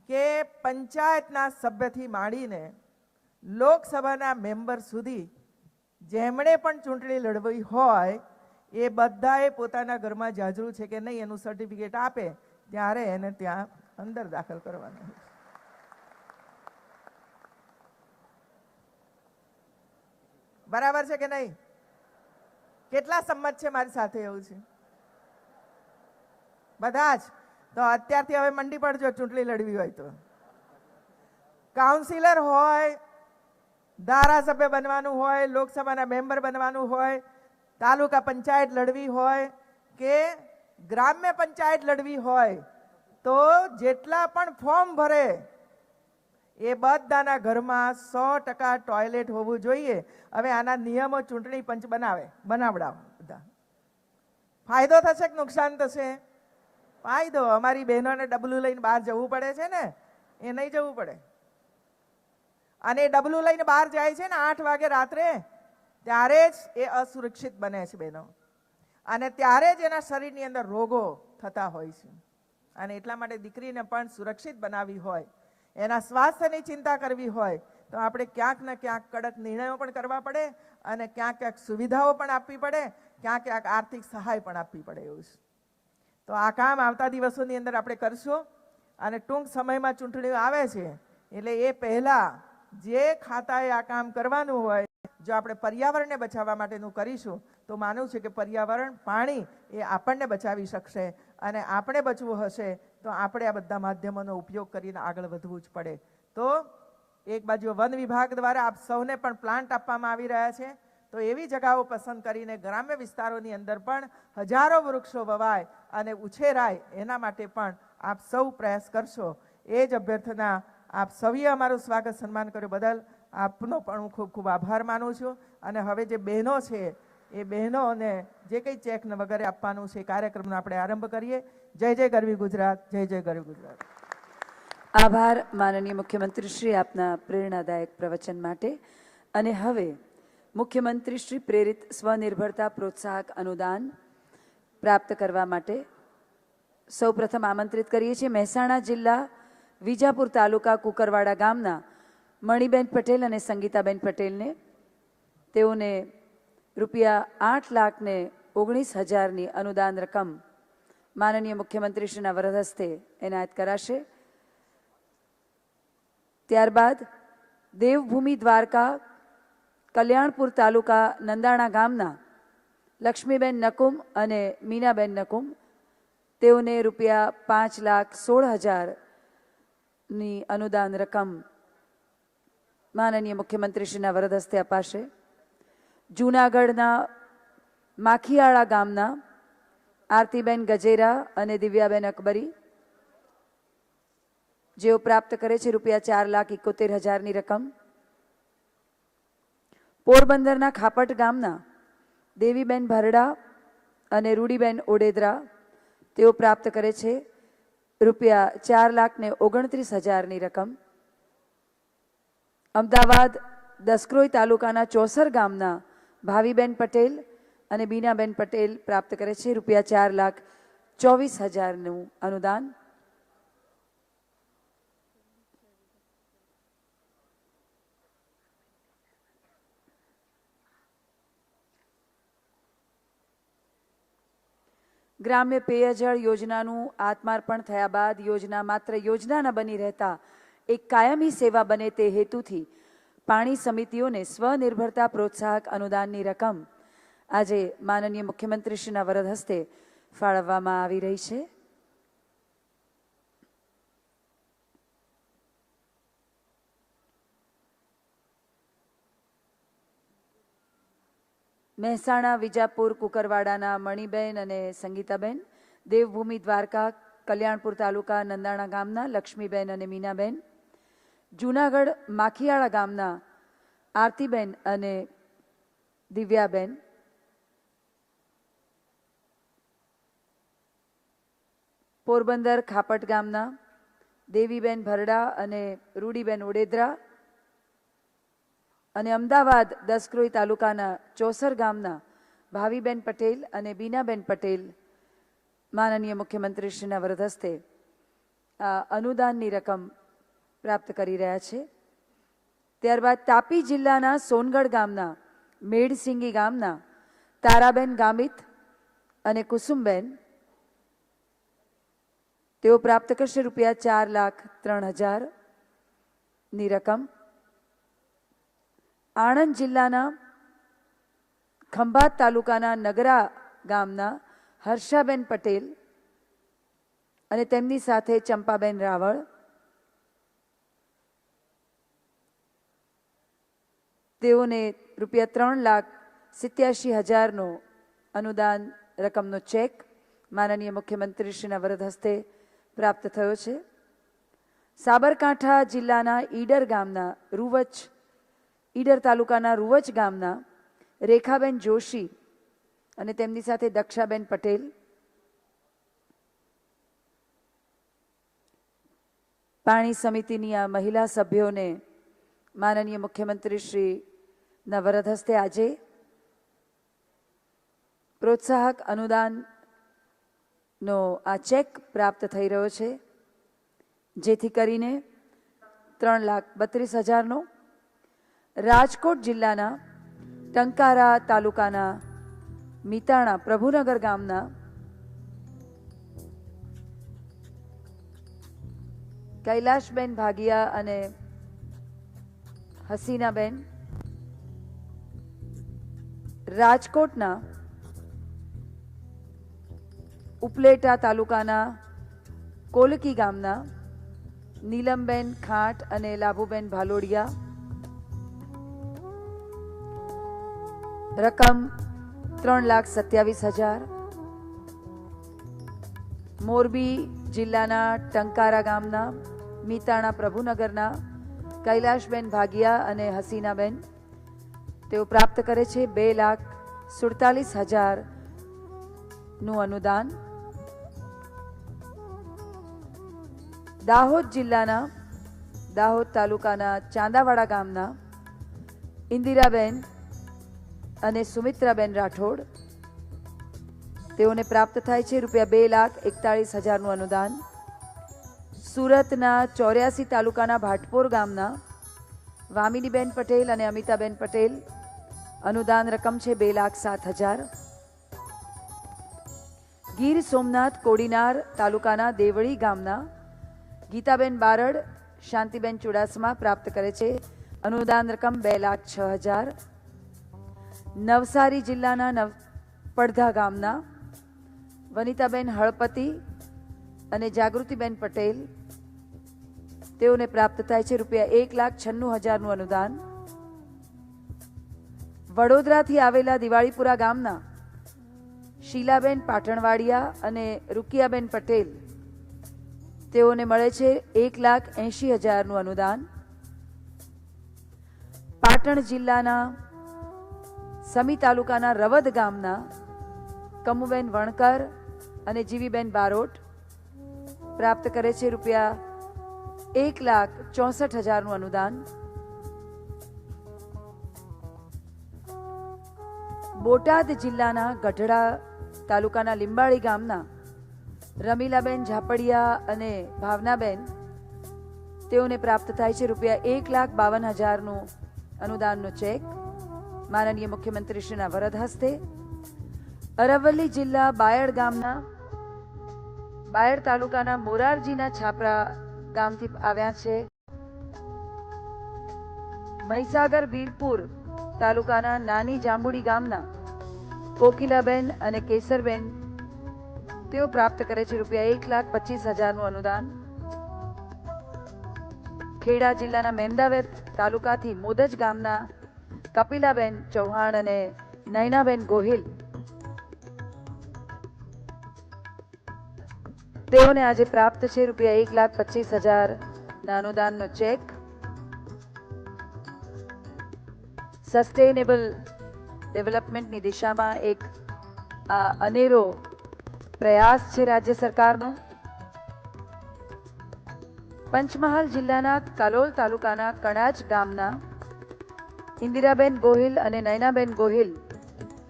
[SPEAKER 5] કે પંચાયતના સભ્યથી માંડીને લોકસભાના મેમ્બર સુધી જેમણે પણ ચૂંટણી લડવી હોય એ બધાએ પોતાના ઘરમાં જાજરૂ છે કે નહીં એનું સર્ટિફિકેટ આપે ત્યારે એને ત્યાં અંદર દાખલ કરવાનું. બરાબર છે કે નહીં? કેટલા સંમત છે મારી સાથે? એવું છે બધા જ? તો અત્યારથી હવે મંડી પડજો ચૂંટણી લડવી હોય તો. કાઉન્સિલર હોય, ધારાસભ્ય બનવાનું હોય, લોકસભાના મેમ્બર બનવાનું હોય, તાલુકા પંચાયત લડવી હોય કે ગ્રામ્ય પંચાયત લડવી હોય, તો જેટલા પણ ફોર્મ ભરે એ બધાના ઘરમાં 100% ટોયલેટ હોવું જોઈએ. હવે આના નિયમો ચૂંટણી પંચ બનાવડાવો. બધા ફાયદો થશે કે નુકસાન થશે? ફાયદો. અમારી બહેનોને ડબલું લઈને બહાર જવું પડે છે ને, એ નહીં જવું પડે. અને ડબલું લઈને બહાર જાય છે ને 8 વાગે રાત્રે, ત્યારે જ એ અસુરક્ષિત બને છે બહેનો, અને ત્યારે જ એના શરીરની અંદર રોગો થતા હોય છે. અને એટલા માટે દીકરીને પણ સુરક્ષિત બનાવવી હોય, એના સ્વાસ્થ્યની ચિંતા કરવી હોય, તો આપણે ક્યાંક ને ક્યાંક કડક નિર્ણયો પણ કરવા પડે, અને ક્યાંક ક્યાંક સુવિધાઓ પણ આપવી પડે, ક્યાંક ક્યાંક આર્થિક સહાય પણ આપવી પડે. એવું છે. તો આ કામ આવતા દિવસોની અંદર આપણે કરશું, અને ટૂંક સમયમાં ચૂંટણીઓ આવે છે એટલે એ પહેલા જે ખાતાએ આ કામ કરવાનું હોય, જો આપણે પર્યાવરણને બચાવવા માટેનું કરીશું તો માનવું છે કે પર્યાવરણ, પાણી એ આપણને બચાવી શકશે, અને આપણે બચવું હશે તો આપણે આ બધા માધ્યમોનો ઉપયોગ કરીને આગળ વધવું જ પડે. તો એક બાજુ વન વિભાગ દ્વારા આપ સૌને પણ પ્લાન્ટ આપવામાં આવી રહ્યા છે, તો એવી જગાઓ પસંદ કરીને ગ્રામ્ય વિસ્તારોની અંદર પણ હજારો વૃક્ષો વવાય અને ઉછેરાય, એના માટે પણ આપ સૌ પ્રયાસ કરશો. એ જ અભ્યર્થના આપ સૌએ અમારું સ્વાગત સન્માન કર્યું બદલ આપનો પણ હું ખૂબ ખૂબ આભાર માનું છું. અને હવે જે બહેનો છે એ બહેનોને જે કંઈ ચેક વગેરે આપવાનું છે, કાર્યક્રમનો આપણે આરંભ કરીએ. જય જય ગરવી ગુજરાત, જય જય ગરવી ગુજરાત.
[SPEAKER 1] આભાર માનનીય મુખ્યમંત્રી શ્રી, આપના પ્રેરણાદાયક પ્રવચન માટે. અને હવે મુખ્યમંત્રી શ્રી પ્રેરિત સ્વનિર્ભરતા પ્રોત્સાહક અનુદાન પ્રાપ્ત કરવા માટે સૌપ્રથમ આમંત્રિત કરીએ છીએ મહેસાણા જિલ્લા વિજાપુર તાલુકા કુકરવાડા ગામના મણિબેન પટેલ અને સંગીતાબેન પટેલને. તેઓને ₹8,19,000ની અનુદાન રકમ માનનીય મુખ્યમંત્રી શ્રીના વરદ હસ્તે એનાયત કરાશે. ત્યારબાદ દેવભૂમિ દ્વારકા કલ્યાણપુર તાલુકા નંદાણા ગામના લક્ષ્મીબેન નકુમ અને મીનાબેન નકુમ, તેઓને ₹5,16,000 ની અનુદાન રકમ માનનીય મુખ્યમંત્રીશ્રીના વરદ હસ્તે અપાશે. જૂનાગઢના માખીયાળા ગામના આરતીબેન ગજેરા અને દિવ્યાબેન અકબરી, જેઓ પ્રાપ્ત કરે છે રૂપિયા 4,71,000ની રકમ. પોરબંદરના ખાપટ ગામના દેવીબેન ભરડા અને રૂડીબેન ઓડેદરા, તેઓ પ્રાપ્ત કરે છે રૂપિયા 4,29,000ની રકમ. અમદાવાદ દસક્રોઈ તાલુકાના ચોસર ગામના ભાવીબેન પટેલ અને બીનાબેન પટેલ પ્રાપ્ત કરે છે રૂપિયા 4,24,000નું અનુદાન. ગ્રામ્ય પેયજળ યોજનાનું આત્માર્પણ થયા બાદ યોજના માત્ર યોજના ન બની રહેતા એક કાયમી સેવા બને તે હેતુથી પાણી સમિતિઓને સ્વનિર્ભરતા પ્રોત્સાહક અનુદાનની રકમ આજે માનનીય મુખ્યમંત્રીશ્રીના વરદ હસ્તે ફાળવવામાં આવી રહી છે. મહેસાણા, વિજાપુર, કુકરવાડાના મણિબેન અને સંગીતાબેન, દેવભૂમિ દ્વારકા, કલ્યાણપુર તાલુકા નંદાણા ગામના લક્ષ્મીબેન અને મીનાબેન, જૂનાગઢ માખીયાળા ગામના આરતીબેન અને દિવ્યાબેન, પોરબંદર ખાપટ ગામના દેવીબેન ભરડા અને રૂડીબેન ઓડેદરા અને અમદાવાદ દસક્રોઈ તાલુકાના ચોસર ગામના ભાવીબેન પટેલ અને બીનાબેન પટેલ માનનીય મુખ્યમંત્રીશ્રીના વરદ હસ્તે આ અનુદાનની રકમ પ્રાપ્ત કરી રહ્યા છે. ત્યારબાદ તાપી જિલ્લાના સોનગઢ ગામના મેડસિંગી ગામના તારાબેન ગામિત અને કુસુમબેન, તેઓ પ્રાપ્ત કરશે રૂપિયા 4,03,000ની રકમ. આણંદ જિલ્લાના ખંભાત તાલુકાના નગરા ગામના હર્ષાબેન પટેલ અને તેમની સાથે ચંપાબેન રાવળ, તેઓને રૂપિયા 3,87,000નો અનુદાન રકમનો ચેક માનનીય મુખ્યમંત્રીશ્રીના વરદ હસ્તે પ્રાપ્ત થયો છે. સાબરકાંઠા જિલ્લાના ઈડર તાલુકાના રૂવચ ગામના રેખાબેન જોશી અને તેમની સાથે દક્ષાબેન પટેલ, પાણી સમિતિની આ મહિલા સભ્યોને માનનીય મુખ્યમંત્રીશ્રીના વરદ હસ્તે આજે પ્રોત્સાહક અનુદાનનો આ ચેક પ્રાપ્ત થઈ રહ્યો છે, જેથી કરીને 3,32,000નો. રાજકોટ જિલ્લાના ટંકારા તાલુકાના મિતાણા પ્રભુનગર ગામના કૈલાશબેન ભાગિયા અને હસીનાબેન, રાજકોટના ઉપલેટા તાલુકાના કોલકી ગામના નીલમબેન ખાંટ અને લાભુબેન ભાલોડિયા, રકમ 3,27,000. મોરબી જિલ્લાના ટંકારા ગામના મિતાણા પ્રભુનગરના કૈલાશબેન ભાગિયા અને હસીનાબેન, તેઓ પ્રાપ્ત કરે છે 2,47,000નું અનુદાન. દાહોદ જિલ્લાના દાહોદ તાલુકાના ચાંદાવાડા ગામના ઇન્દિરાબેન અને સુમિત્રાબેન રાઠોડ, તેઓને પ્રાપ્ત થાય છે રૂપિયા 2,41,000નું અનુદાન. સુરતના 84 તાલુકાના ભાટપોર ગામના વામિનીબેન પટેલ અને અમિતાબેન પટેલ, અનુદાન રકમ છે 2,07,000. ગીર સોમનાથ કોડીનાર તાલુકાના દેવળી ગામના ગીતાબેન બારડ, શાંતિબેન ચુડાસમા પ્રાપ્ત કરે છે અનુદાન રકમ 2,06,000. નવસારી જિલ્લાના પડધા ગામના વનિતાબેન હળપતિ અને જાગૃતિબેન પટેલ, તેઓને પ્રાપ્ત થાય છે રૂપિયા 1,96,000નું અનુદાન. વડોદરાથી આવેલા દિવાળીપુરા ગામના શીલાબેન પાટણવાડિયા અને રૂકિયાબેન પટેલ, તેઓને મળે છે 1,80,000નું અનુદાન. પાટણ જિલ્લાના સમી તાલુકાના રવદ ગામના કમુબેન વણકર અને જીવીબેન બારોટ પ્રાપ્ત કરે છે રૂપિયા 1,64,000નું અનુદાન. બોટાદ જિલ્લાના ગઢડા તાલુકાના લીંબાળી ગામના રમીલાબેન ઝાપડિયા અને ભાવનાબેન, તેઓને પ્રાપ્ત થાય છે રૂપિયા 1,52,000નું અનુદાનનો ચેક માનનીય મુખ્યમંત્રીશ્રીના વરદ હસ્તે. અરવલ્લી જિલ્લા બાયડ તાલુકાના મોરારજીના છાપરા ગામથી આવ્યા છે મહીસાગર વીરપુર તાલુકાના નાની જાંબુડી ગામના કોકિલાબેન અને કેસરબેન, તેઓ પ્રાપ્ત કરે છે રૂપિયા 1,25,000નું અનુદાન. ખેડા જિલ્લાના મહેમદાવાદ તાલુકાથી મોદજ ગામના કપિલાબેન ચૌહાણ અને નયનાબેન ગોહિલ, તેઓને આજે પ્રાપ્ત છે રૂપિયા 1,25,000ના અનુદાનનો ચેક. સસ્ટેનેબલ ડેવલપમેન્ટની દિશામાં એક આ અનેરો પ્રયાસ છે રાજ્ય સરકારનો. પંચમહાલ જિલ્લાના કાલોલ તાલુકાના કણાજ ગામના ઇન્દિરાબેન ગોહિલ અને નયનાબેન ગોહિલ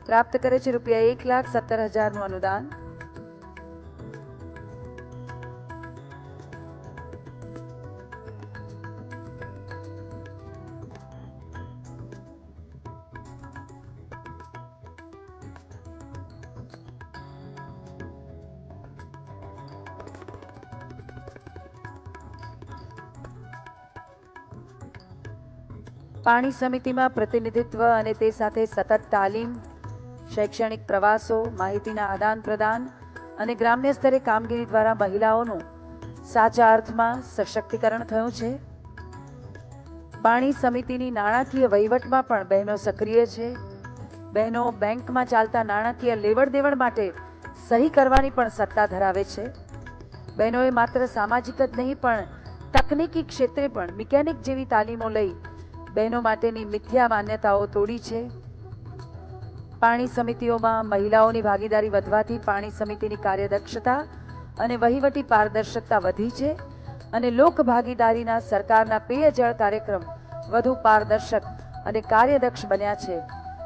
[SPEAKER 1] પ્રાપ્ત કરે છે રૂપિયા 1,17,000નું અનુદાન. પાણી સમિતિમાં પ્રતિનિધિત્વ અને તે સાથે સતત તાલીમ, શૈક્ષણિક પ્રવાસો, માહિતીના આદાન પ્રદાન અને ગ્રામ્ય સ્તરે કામગીરી દ્વારા મહિલાઓનું સાચા અર્થમાં સશક્તિકરણ થયું છે. પાણી સમિતિની નાણાકીય વહીવટમાં પણ બહેનો સક્રિય છે. બહેનો બેંકમાં ચાલતા નાણાકીય લેવડ દેવડ માટે સહી કરવાની પણ સત્તા ધરાવે છે. બહેનોએ માત્ર સામાજિક જ નહીં પણ તકનીકી ક્ષેત્રે પણ મિકેનિક જેવી તાલીમો લઈ બહેનો માટેની મિથ્યા માન્યતાઓ તોડી છે. પાણી સમિતિઓમાં મહિલાઓની ભાગીદારી વધવાથી પાણી સમિતિની કાર્યદક્ષતા અને વહીવટી પારદર્શકતા વધી છે અને લોક ભાગીદારીના સરકારના પેયજળ કાર્યક્રમ વધુ પારદર્શક અને કાર્યદક્ષ બન્યા છે,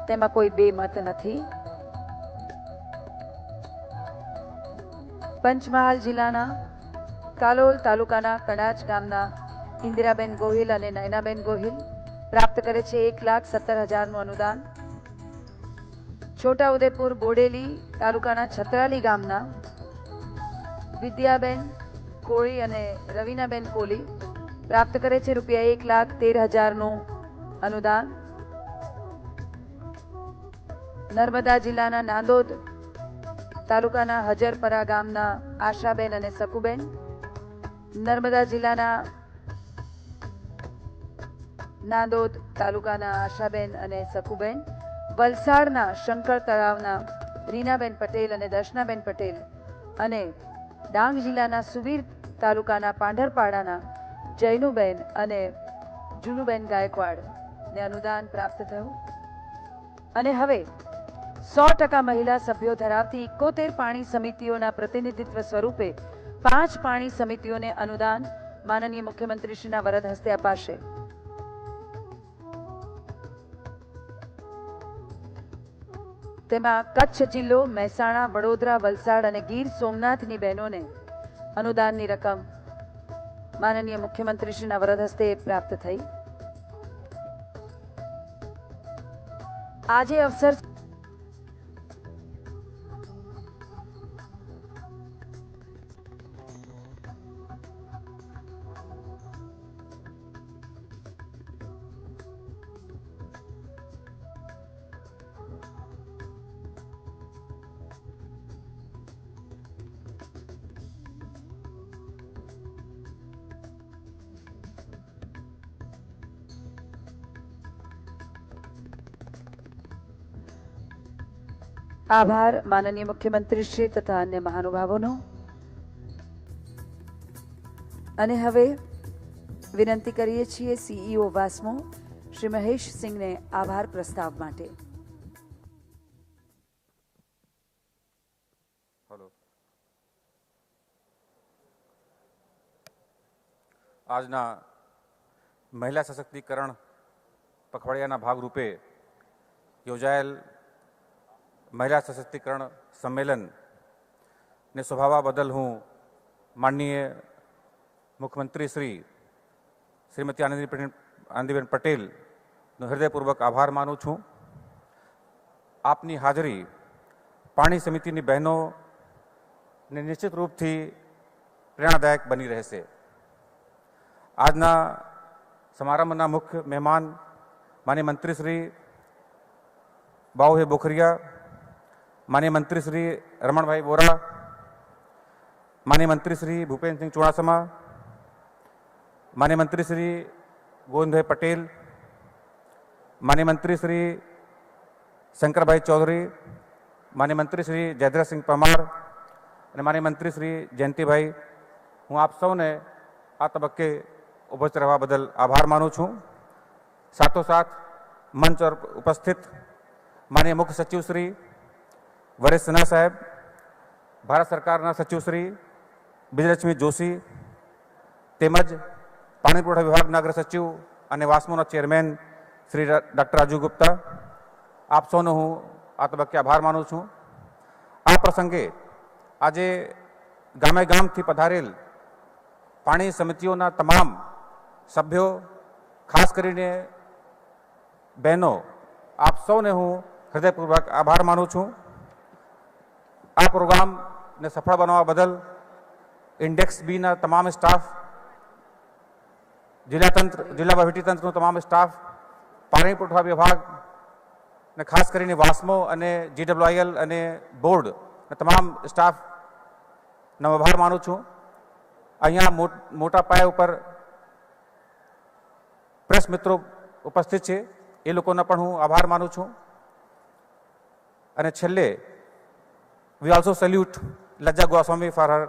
[SPEAKER 1] તેમાં કોઈ બેમત નથી. પંચમહાલ જિલ્લાના કાલોલ તાલુકાના કડાચ ગામના ઇન્દિરાબેન ગોહિલ અને નયનાબેન ગોહિલ પ્રાપ્ત કરે છે 1,17,000નું અનુદાન. છોટાઉદેપુર બોડેલી તાલુકાના છત્રાલી ગામના વિદ્યાબેન કોળી અને રવીનાબેન કોલી પ્રાપ્ત કરે છે રૂપિયા 1,13,000નું અનુદાન. નર્મદા જિલ્લાના નાંદોદ તાલુકાના હજરપરા ગામના આશાબેન અને સકુબેન, નર્મદા જિલ્લાના નાંદોદ તાલુકાના આશાબેન અને સકુબેન, વલસાડના શંકર તળાવના રીનાબેન પટેલ અને દર્શનાબેન પટેલ અને ડાંગ જિલ્લાના સુબીર તાલુકાના પાંઢરપાડાના જૈનુબેન અને જુનુબેન ગાયકવાડને અનુદાન પ્રાપ્ત થયું. અને હવે 100% મહિલા સભ્યો ધરાવતી 71 પાણી સમિતિઓના પ્રતિનિધિત્વ સ્વરૂપે 5 પાણી સમિતિઓને અનુદાન માનનીય મુખ્યમંત્રીશ્રીના વરદ હસ્તે અપાશે. તેમાં કચ્છ જિલ્લો, મહેસાણા, વડોદરા, વલસાડ અને ગીર સોમનાથની બહેનોને અનુદાનની રકમ માનનીય મુખ્યમંત્રીશ્રીના વરદ હસ્તે પ્રાપ્ત થઈ. આજે અવસર આભાર માનનીય મુખ્યમંત્રી શ્રી તથા અન્ય મહાનુભાવોનો. અને હવે વિનંતી કરીએ છીએ સીઈઓ વાસ્મો શ્રી મહેશ સિંહને આભાર પ્રસ્તાવ માટે.
[SPEAKER 6] આજના મહિલા સશક્તિકરણ પખવાડિયાના ભાગરૂપે યોજાયેલ મહિલા સશક્તિકરણ સંમેલનને શોભાવવા બદલ હું માનનીય મુખ્યમંત્રી શ્રીમતી આનંદીબેન પટેલનો હૃદયપૂર્વક આભાર માનું છું. આપની હાજરી પાણી સમિતિની બહેનોને નિશ્ચિત રૂપથી પ્રેરણાદાયક બની રહેશે. આજના સમારંભના મુખ્ય મહેમાન માનનીય મંત્રી શ્રી બાબુભાઈ બોખરિયા, માનનીય મંત્રી શ્રી રમણભાઈ વોરા, માનનીય મંત્રી શ્રી ભૂપેન્દ્રસિંહ ચુડાસમા, માનનીય મંત્રી શ્રી ગોવિંદભાઈ પટેલ, માનનીય મંત્રી શ્રી શંકરભાઈ ચૌધરી, માનનીય મંત્રી શ્રી જયદ્રથસિંહ પરમાર અને માનનીય મંત્રી શ્રી જયંતિભાઈ, હું આપ સૌને આ તબક્કે ઉપસ્થિત રહેવા બદલ આભાર માનું છું. સાથોસાથ મંચ પર ઉપસ્થિત માનનીય મુખ્ય સચિવ શ્રી વરિષ્ઠ સિન્હા સાહેબ, ભારત સરકારના સચિવ શ્રી વિજયલક્ષ્મી જોશી તેમજ પાણી પુરવઠા વિભાગના અગ્ર સચિવ અને વાસ્મોના ચેરમેન શ્રી ડૉક્ટર રાજુ ગુપ્તા, આપ સૌનો હું આ તબક્કે આભાર માનું છું. આ પ્રસંગે આજે ગામે ગામથી પધારેલ પાણી સમિતિઓના તમામ સભ્યો, ખાસ કરીને બહેનો, આપ સૌને હું હૃદયપૂર્વક આભાર માનું છું. આ પ્રોગ્રામને સફળ બનાવવા બદલ ઇન્ડેક્સ બીના તમામ સ્ટાફ, જિલ્લા વહીવટીતંત્રનો તમામ સ્ટાફ, પાણી પુરવઠા વિભાગ ને ખાસ કરીને વાસ્મો અને GWIL અને બોર્ડના તમામ સ્ટાફનો આભાર માનું છું. અહીંયા મોટા પાયા ઉપર પ્રેસ મિત્રો ઉપસ્થિત છે, એ લોકોના પણ હું આભાર માનું છું. અને છેલ્લે we also salute Lajja Goswami for her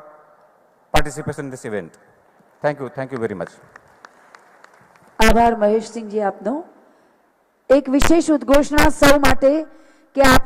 [SPEAKER 6] participation in this event. Thank you very much.
[SPEAKER 1] આભાર મહેશસિંહજી આપનો. એક વિશેષ ઉદ્ઘોષણા સૌ માટે કે આપણે